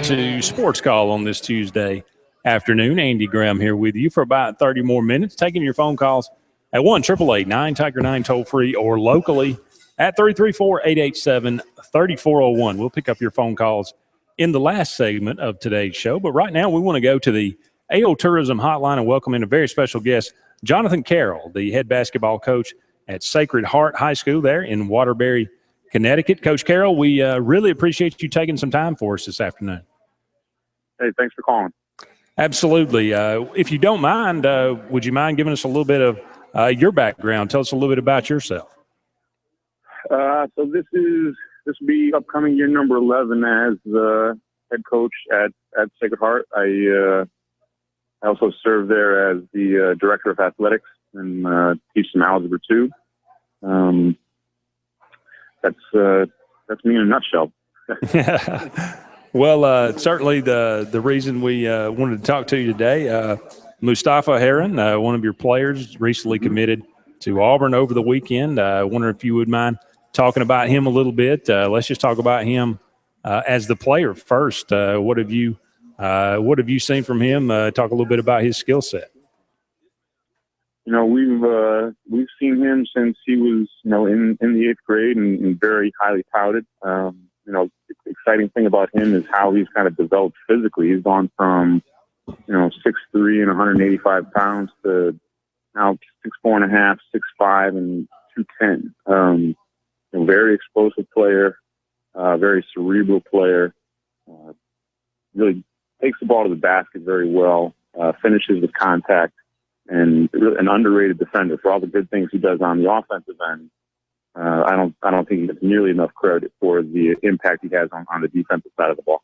S3: to Sports Call on this Tuesday afternoon. Andy Graham here with you for about 30 more minutes, taking your phone calls at 1-888-9-TIGER-9 toll-free or locally at 334-887-3401. We'll pick up your phone calls in the last segment of today's show. But right now we want to go to the AO Tourism Hotline and welcome in a very special guest, Jonathan Carroll, the head basketball coach at Sacred Heart High School there in Waterbury, Connecticut. Coach Carroll, we really appreciate you taking some time for us this afternoon.
S11: Hey, thanks for calling.
S3: Absolutely. If you don't mind, would you mind giving us a little bit of your background? Tell us a little bit about yourself.
S11: So this will be upcoming year number 11 as the head coach at Sacred Heart. I also serve there as the director of athletics and teach some algebra too. That's me in a nutshell.
S3: Well, certainly the reason we wanted to talk to you today, Mustafa Heron, one of your players, recently committed to Auburn over the weekend. I wonder if you would mind talking about him a little bit. Let's just talk about him as the player first. What have you seen from him? Talk a little bit about his skill set.
S11: You know, we've seen him since he was, in the 8th grade and very highly touted. The exciting thing about him is how he's kind of developed physically. He's gone from, 6'3" and 185 pounds to now 6'4.5", 6'5", and 210. Very explosive player, very cerebral player. Really takes the ball to the basket very well. Finishes with contact. And an underrated defender for all the good things he does on the offensive end. I don't think he gets nearly enough credit for the impact he has on the defensive side of the ball.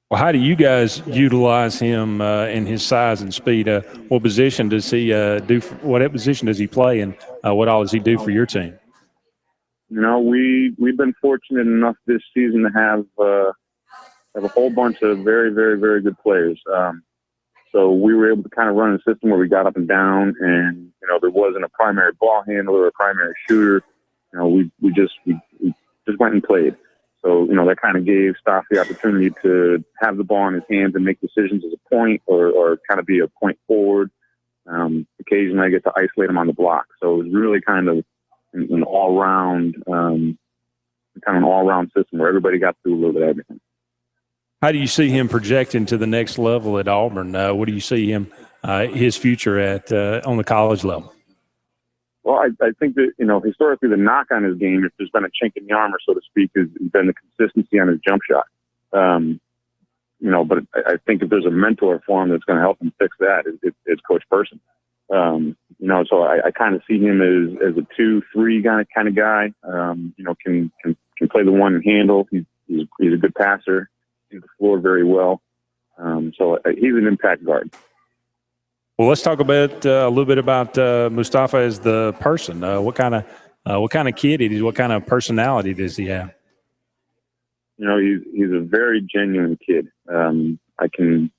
S3: Well, how do you guys utilize him in his size and speed? What position does he do? What position does he play, and what all does he do for your team?
S11: We've been fortunate enough this season to have a whole bunch of very, very, very good players. So we were able to kind of run a system where we got up and down, and there wasn't a primary ball handler or a primary shooter. We just went and played. So that kind of gave Staff the opportunity to have the ball in his hands and make decisions as a point or kind of be a point forward. Occasionally, I get to isolate him on the block. So it was really kind of an all-round system where everybody got to do a little bit of everything.
S3: How do you see him projecting to the next level at Auburn? What do you see him, his future at on the college level?
S11: Well, I think that, historically the knock on his game, if there's been a chink in the armor, so to speak, has been the consistency on his jump shot. But I think if there's a mentor for him that's going to help him fix that, it's Coach Person. So I kind of see him as a 2-3 kind of guy. Can play the one and handle. He's a good passer. The floor very well. So he's an impact guard.
S3: Well, let's talk about a little bit about Mustafa as the person. What kind of kid he is? What kind of personality does he have?
S11: He's a very genuine kid. I can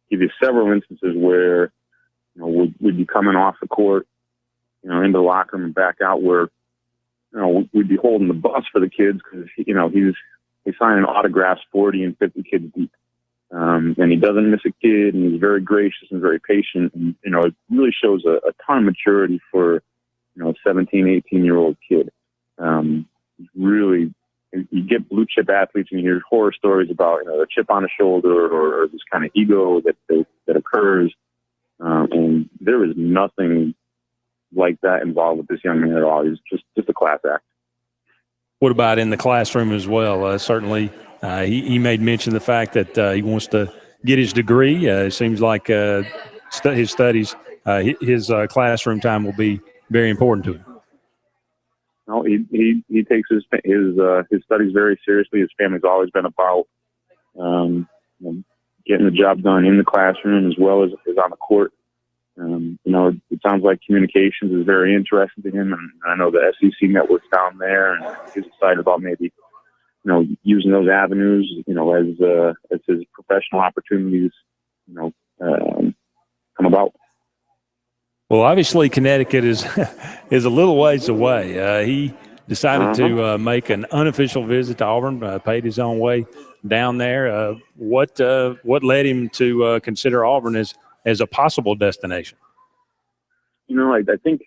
S11: give you several instances where we'd be coming off the court, into the locker room and back out where we'd be holding the bus for the kids because he's signing autographs 40 and 50 kids deep. And he doesn't miss a kid, and he's very gracious and very patient. And, it really shows a ton of maturity for, a 17, 18-year-old kid. Really, you get blue chip athletes and you hear horror stories about, a chip on the shoulder or this kind of ego that occurs. And there is nothing like that involved with this young man at all. He's just a class act.
S3: What about in the classroom as well? Certainly, he made mention of the fact that he wants to get his degree. It seems like his studies, his classroom time will be very important to him.
S11: No, he takes his studies very seriously. His family's always been about getting the job done in the classroom as well as on the court. It sounds like communications is very interesting to him, and I know the SEC network's down there, and he's excited about maybe, using those avenues, as his professional opportunities, come about.
S3: Well, obviously Connecticut is a little ways away. He decided to make an unofficial visit to Auburn, paid his own way down there. What led him to consider Auburn as a possible destination?
S11: I think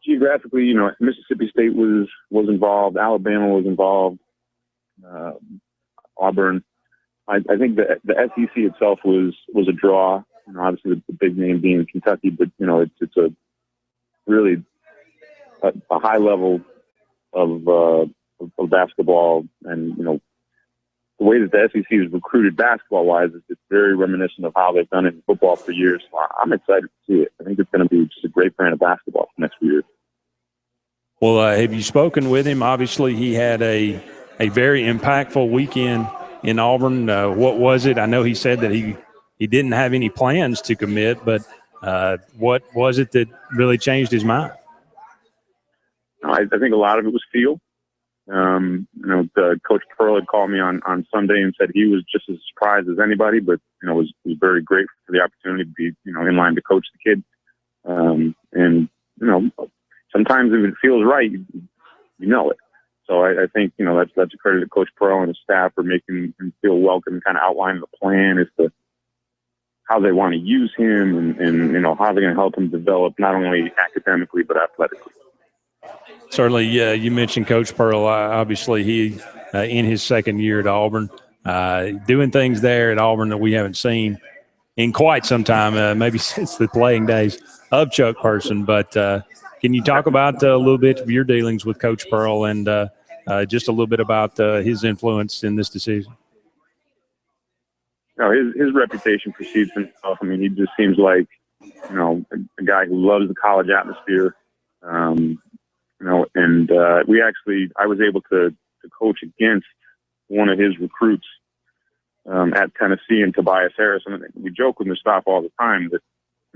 S11: geographically, Mississippi State was involved, Alabama was involved, Auburn. I think the SEC itself was a draw. Obviously the big name being Kentucky, but it's a really a high level of basketball, and the way that the SEC is recruited basketball wise is it's very reminiscent of how they've done it in football for years. So I'm excited to see it. I think it's going to be just a great brand of basketball for the next few years.
S3: Well, have you spoken with him? Obviously, he had a very impactful weekend in Auburn. What was it? I know he said that he didn't have any plans to commit, but what was it that really changed his mind?
S11: I think a lot of it was feel. Coach Pearl had called me on Sunday and said he was just as surprised as anybody, but was very grateful for the opportunity to be in line to coach the kid. And sometimes if it feels right, you know it. So I think that's a credit to Coach Pearl and his staff for making him feel welcome and kind of outlining the plan as to how they want to use him and how they're going to help him develop not only academically but athletically.
S3: Certainly, you mentioned Coach Pearl. Obviously, he in his second year at Auburn, doing things there at Auburn that we haven't seen in quite some time, maybe since the playing days of Chuck Person. But can you talk about a little bit of your dealings with Coach Pearl and just a little bit about his influence in this decision?
S11: His reputation precedes himself. I mean, he just seems like a guy who loves the college atmosphere. I was able to coach against one of his recruits at Tennessee, and Tobias Harris. And we joke with Mustafa all the time that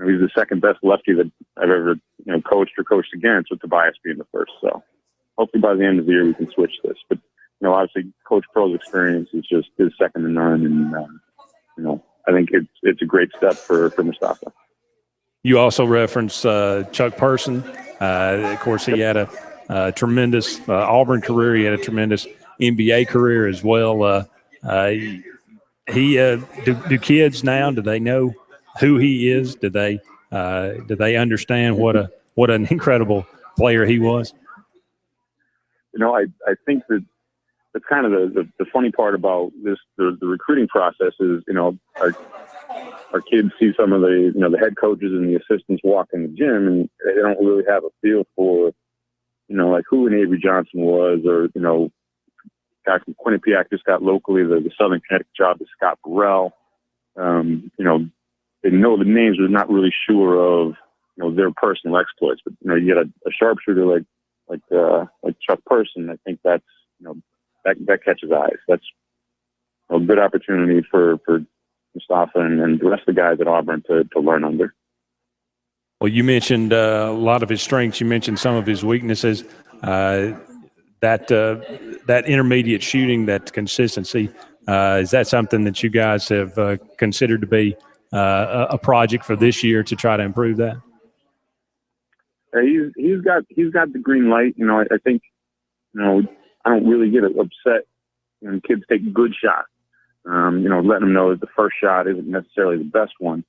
S11: he's the second best lefty that I've ever coached against, with Tobias being the first. So hopefully by the end of the year we can switch this. But obviously Coach Pearl's experience is second to none, and I think it's a great step for Mustafa.
S3: You also referenced Chuck Person. Of course, he had a tremendous Auburn career. He had a tremendous NBA career as well. Do kids now, do they know who he is? Do they understand what an incredible player he was?
S11: I think that's kind of the funny part about this, the recruiting process is, our kids see some of the head coaches and the assistants walk in the gym, and they don't really have a feel for, like who an Avery Johnson was, or, guy from Quinnipiac just got locally the Southern Connecticut job is Scott Burrell. They know the names, but not really sure of, their personal exploits. But, you get a sharpshooter like Chuck Person. I think that's, that catches eyes. That's a good opportunity for Mustafa and the rest of the guys at Auburn to learn under.
S3: Well, you mentioned a lot of his strengths. You mentioned some of his weaknesses. That intermediate shooting, that consistency, is that something that you guys have considered to be a project for this year to try to improve that?
S11: He's got the green light. I think I don't really get upset when kids take good shots. Letting them know that the first shot isn't necessarily the best one.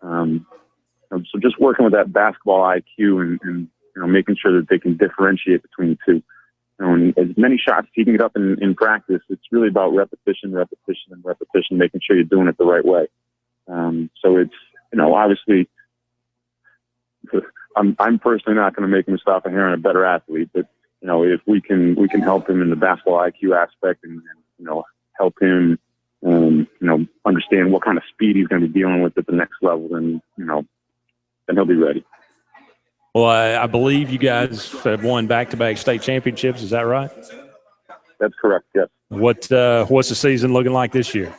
S11: So just working with that basketball IQ and making sure that they can differentiate between the two. And as many shots as you can get up in practice, it's really about repetition, making sure you're doing it the right way. So it's, obviously I'm personally not going to make Mustafa Heron a better athlete, but, if we can help him in the basketball IQ aspect and help him, understand what kind of speed he's going to be dealing with at the next level, then he'll be ready.
S3: Well, I believe you guys have won back-to-back state championships. Is that right?
S11: That's correct, yes.
S3: What's the season looking like this year?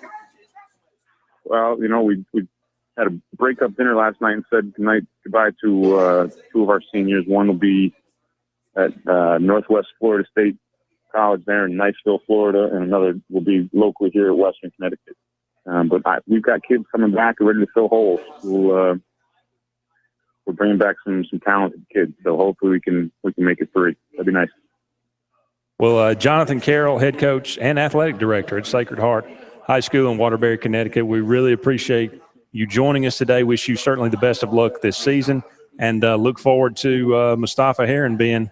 S11: Well, we had a breakup dinner last night and said goodbye to two of our seniors. One will be at Northwest Florida State College there in Niceville, Florida, and another will be locally here at Western Connecticut. But we've got kids coming back ready to fill holes. We're bringing back some talented kids, so hopefully we can make it 3. That'd be nice.
S3: Well, Jonathan Carroll, head coach and athletic director at Sacred Heart High School in Waterbury, Connecticut, we really appreciate you joining us today. Wish you certainly the best of luck this season, and look forward to Mustafa Heron being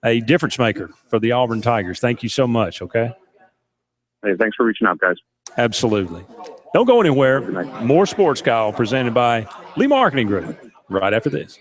S3: a difference maker for the Auburn Tigers. Thank you so much, okay?
S11: Hey, thanks for reaching out, guys.
S3: Absolutely. Don't go anywhere. More Sportscall presented by Lee Marketing Group right after this.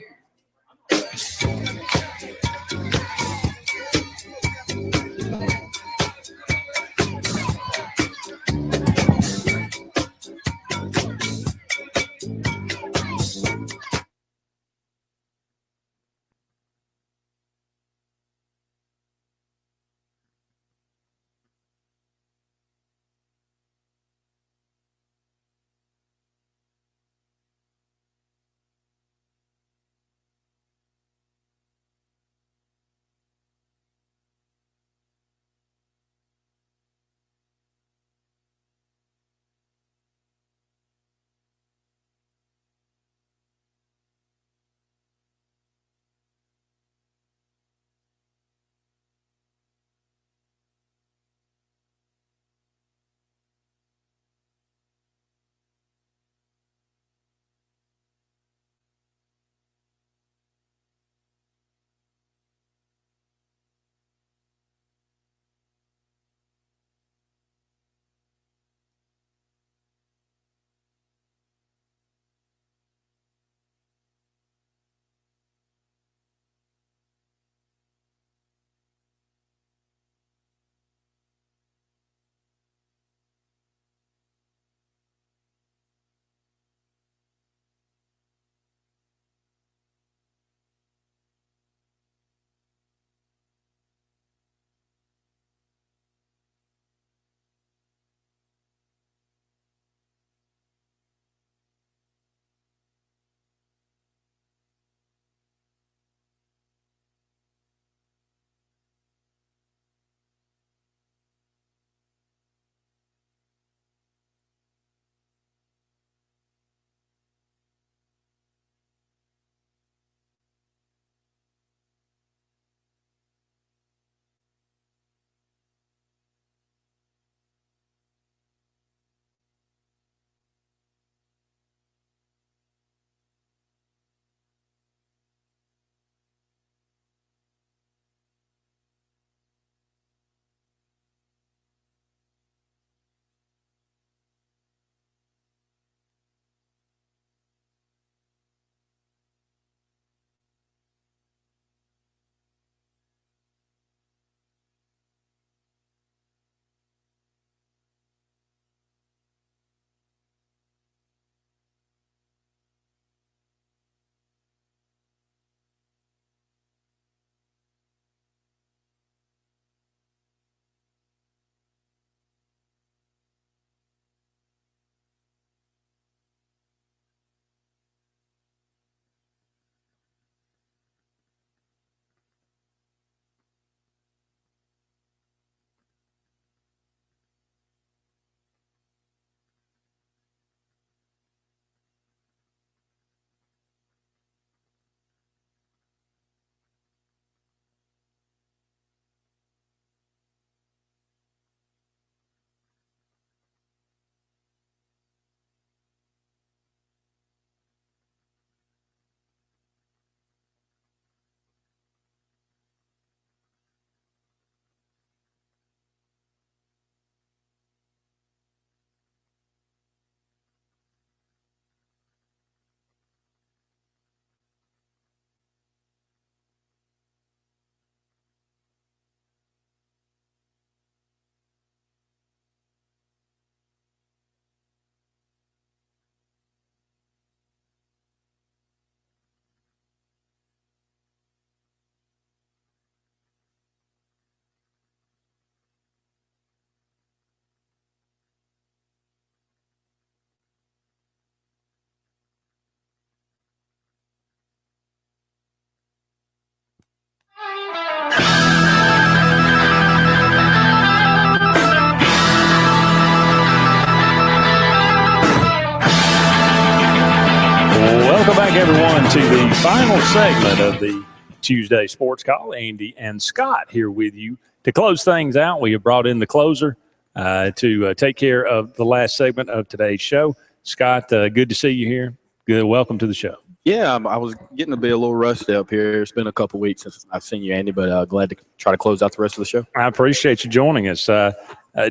S3: Welcome back, everyone, to the final segment of the Tuesday Sports Call. Andy and Scott here with you to close things out, we have brought in the closer to take care of the last segment of today's show. Scott, good to see you here. Good. Welcome to the show.
S12: Yeah, I was getting to be a little rusty up here. It's been a couple weeks since I've seen you, Andy, but glad to try to close out the rest of the show.
S3: I appreciate you joining us.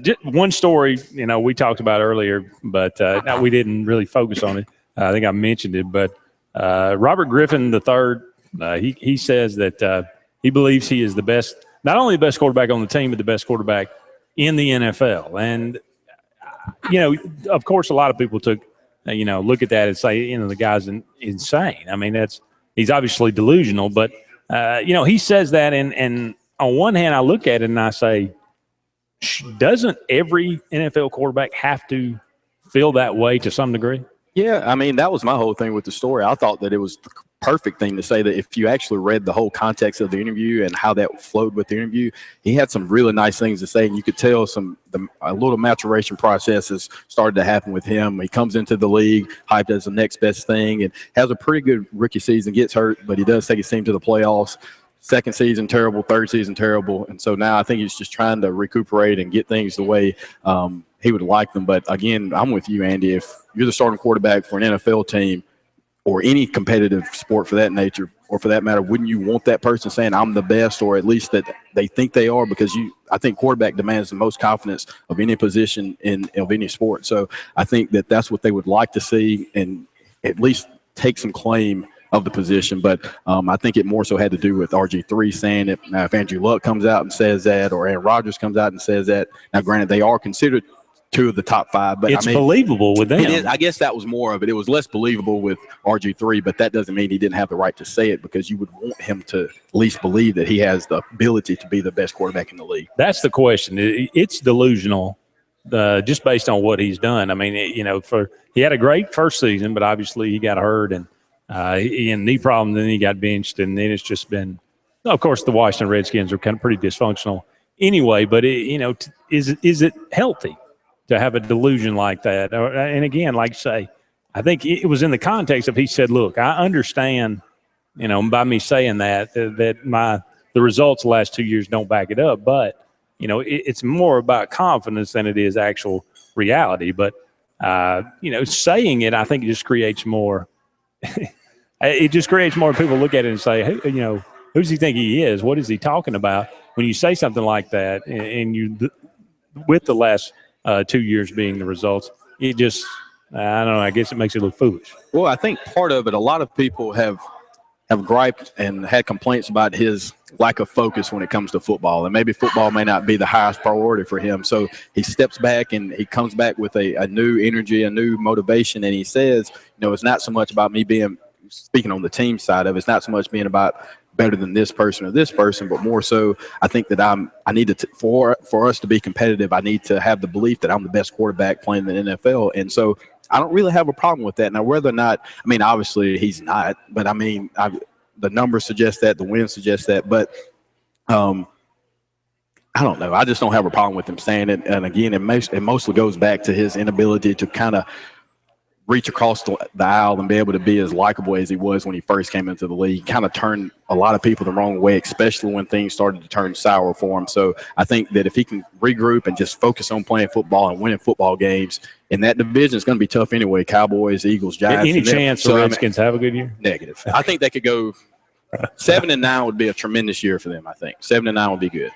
S3: Just one story, we talked about earlier, but we didn't really focus on it. I think I mentioned it, but Robert Griffin III, he says that he believes he is the best, not only the best quarterback on the team, but the best quarterback in the NFL. And, of course, a lot of people took – look at that and say, the guy's insane. I mean, he's obviously delusional, but, he says that. And on one hand, I look at it and I say, doesn't every NFL quarterback have to feel that way to some degree?
S12: Yeah, I mean, that was my whole thing with the story. I thought that it was the perfect thing to say that if you actually read the whole context of the interview and how that flowed with the interview, he had some really nice things to say, and you could tell a little maturation process has started to happen with him. He comes into the league hyped as the next best thing and has a pretty good rookie season, gets hurt, but he does take his team to the playoffs. Second season, terrible. Third season, terrible. And so now I think he's just trying to recuperate and get things the way he would like them. But, again, I'm with you, Andy. If you're the starting quarterback for an NFL team or any competitive sport for that nature or for that matter, wouldn't you want that person saying I'm the best, or at least that they think they are? Because I think quarterback demands the most confidence of any position of any sport. So I think that that's what they would like to see and at least take some claim of the position. But I think it more so had to do with RG3 saying it. Now, if Andrew Luck comes out and says that, or Aaron Rodgers comes out and says that, now granted they are considered two of the top five, but
S3: it's believable with them.
S12: I guess that was more of it. It was less believable with RG3, but that doesn't mean he didn't have the right to say it, because you would want him to at least believe that he has the ability to be the best quarterback in the league.
S3: That's the question. It's delusional just based on what he's done. I mean, he had a great first season, but obviously he got hurt and he had a knee problem, then he got benched, and then it's just been – of course, the Washington Redskins are kind of pretty dysfunctional anyway, but, is it healthy to have a delusion like that? And, again, like you say, I think it was in the context of he said, look, I understand, by me saying that the results the last 2 years don't back it up, but, it's more about confidence than it is actual reality. But, saying it, I think it just creates more – it just creates more people look at it and say, hey, who does he think he is? What is he talking about? When you say something like that, and you, with the last 2 years being the results, it just, I don't know, I guess it makes it look foolish.
S12: Well, I think part of it, a lot of people have griped and had complaints about his lack of focus when it comes to football, and maybe football may not be the highest priority for him. So he steps back and he comes back with a new energy, a new motivation, and he says, it's not so much about me speaking on the team side of it, it's not so much being about better than this person or this person, but more so I think that I need to for us to be competitive, I need to have the belief that I'm the best quarterback playing in the NFL. And so I don't really have a problem with that. Now, whether or not, I mean, obviously he's not, but I mean, the numbers suggest that, the wins suggest that, but I don't know. I just don't have a problem with him saying it. And again, it mostly goes back to his inability to kind of reach across the aisle and be able to be as likable as he was when he first came into the league. He kind of turned a lot of people the wrong way, especially when things started to turn sour for him. So I think that if he can regroup and just focus on playing football and winning football games, in that division, it's going to be tough anyway. Cowboys, Eagles, Giants.
S3: Any chance the Redskins have a good year?
S12: Negative. I think they could go 7-9 would be a tremendous year for them, I think. 7-9 would be good.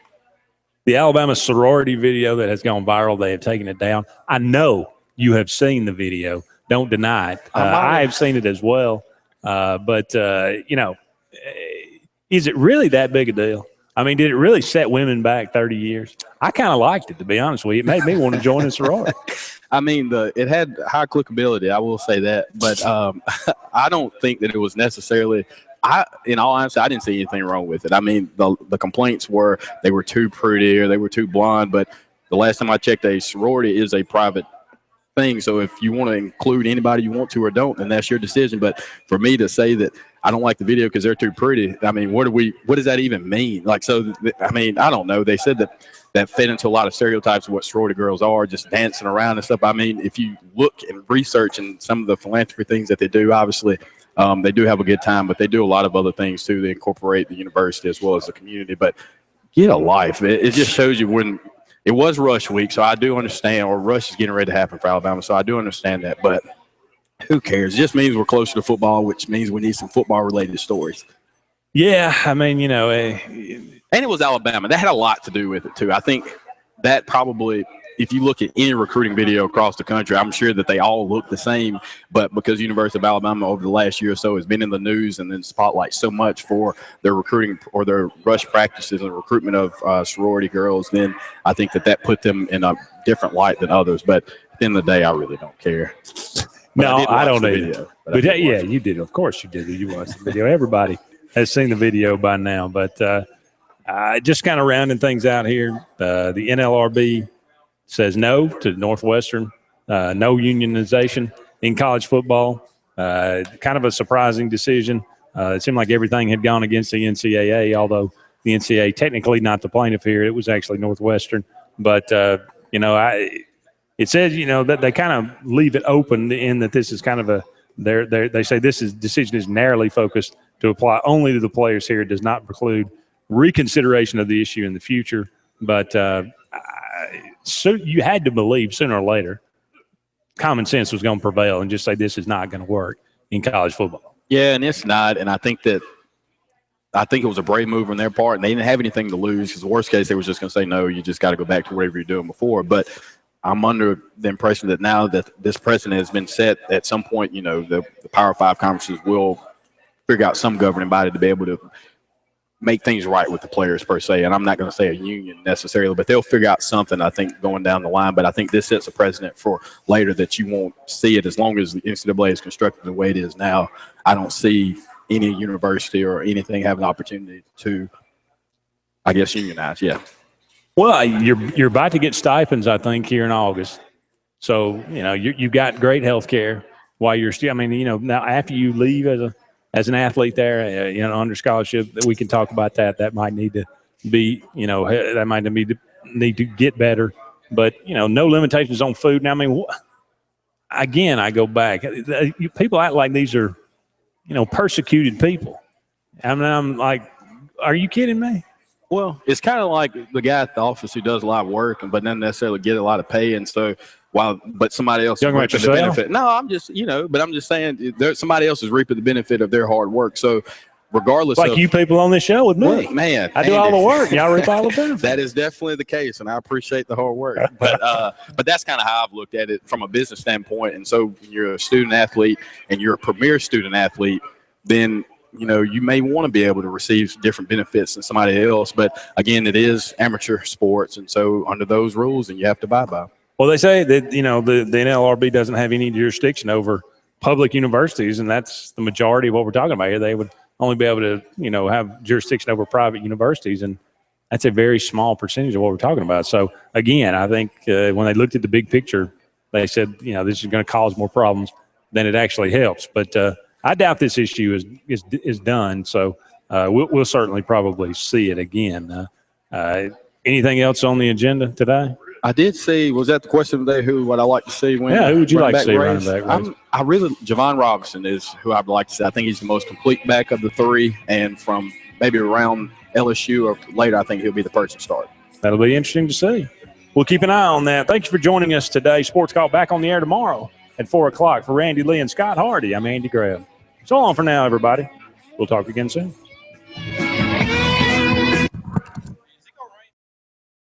S3: The Alabama sorority video that has gone viral, they have taken it down. I know you have seen the video. Don't deny it. I have seen it as well. But is it really that big a deal? I mean, did it really set women back 30 years? I kind of liked it, to be honest with you. It made me want to join a sorority.
S12: I mean, it had high clickability, I will say that. But I don't think that it was necessarily in all honesty, I didn't see anything wrong with it. I mean, the complaints were they were too pretty or they were too blonde. But the last time I checked, a sorority is a private thing. So if you want to include anybody you want to or don't, then that's your decision. But for me to say that I don't like the video because they're too pretty, I mean, what does that even mean? Like, so, I mean, I don't know. They said that fed into a lot of stereotypes of what sorority girls are, just dancing around and stuff. I mean, if you look and research and some of the philanthropy things that they do, obviously they do have a good time, but they do a lot of other things too. They incorporate the university as well as the community. But Get a life. It just shows you when it was rush week, so I do understand, or rush is getting ready to happen for Alabama, so I do understand that. But who cares? It just means we're closer to football, which means we need some football-related stories.
S3: Yeah, I mean,
S12: and it was Alabama. That had a lot to do with it, too. I think that probably – if you look at any recruiting video across the country, I'm sure that they all look the same, but because University of Alabama over the last year or so has been in the news and then spotlight so much for their recruiting or their rush practices and recruitment of sorority girls, then I think that put them in a different light than others. But at the end of the day, I really don't care.
S3: No, I don't either. But yeah, you did. Of course you did. You watched the video. Everybody has seen the video by now. But just kind of rounding things out here, the NLRB says no to Northwestern, no unionization in college football. Kind of a surprising decision. It seemed like everything had gone against the NCAA, although the NCAA technically not the plaintiff here. It was actually Northwestern. But, it says, that they kind of leave it open in that this is kind of they say decision is narrowly focused to apply only to the players here. It does not preclude reconsideration of the issue in the future. But so you had to believe sooner or later common sense was going to prevail and just say this is not going to work in college football.
S12: Yeah, and it's not. And I think it was a brave move on their part, and they didn't have anything to lose because the worst case they was just going to say, no, you just got to go back to whatever you're doing before. But I'm under the impression that now that this precedent has been set, at some point, the Power 5 conferences will figure out some governing body to be able to make things right with the players per se. And I'm not going to say a union necessarily, but they'll figure out something, I think, going down the line. But I think this sets a precedent for later that you won't see it as long as the NCAA is constructed the way it is now. I don't see any university or anything have an opportunity to, I guess, unionize. Yeah.
S3: Well, you're about to get stipends, I think, here in August. So, you've got great health care while you're still, now after you leave as an athlete there, under scholarship, we can talk about that. That might need to be, that might need to get better. But, no limitations on food. Now, again, I go back. People act like these are, persecuted people. I'm like, are you kidding me?
S12: Well, it's kind of like the guy at the office who does a lot of work but doesn't necessarily get a lot of pay. And so but somebody else is reaping the benefit. No, I'm just, but I'm just saying somebody else is reaping the benefit of their hard work. So regardless
S3: like you people on this show with me.
S12: Well, man.
S3: I do all the work. Y'all reap all the benefits.
S12: That is definitely the case, and I appreciate the hard work. But that's kind of how I've looked at it from a business standpoint. And so when you're a student athlete and you're a premier student athlete, then you may want to be able to receive different benefits than somebody else. But, again, it is amateur sports, and so under those rules, and you have to abide by them.
S3: Well, they say that, the NLRB doesn't have any jurisdiction over public universities, and that's the majority of what we're talking about here. They would only be able to, have jurisdiction over private universities, and that's a very small percentage of what we're talking about. So, again, I think when they looked at the big picture, they said, this is going to cause more problems than it actually helps. But I doubt this issue is done, so we'll certainly probably see it again. Anything else on the agenda today?
S12: I did see. Was that the question today? Who would I like to see win?
S3: Yeah, who would you like to see
S12: running
S3: back race?
S12: Javon Robinson is who I'd like to see. I think he's the most complete back of the three, and from maybe around LSU or later, I think he'll be the person to start.
S3: That'll be interesting to see. We'll keep an eye on that. Thank you for joining us today. Sports Call back on the air tomorrow at 4 o'clock. For Randy Lee and Scott Hardy, I'm Andy Graham. So long for now, everybody. We'll talk again soon.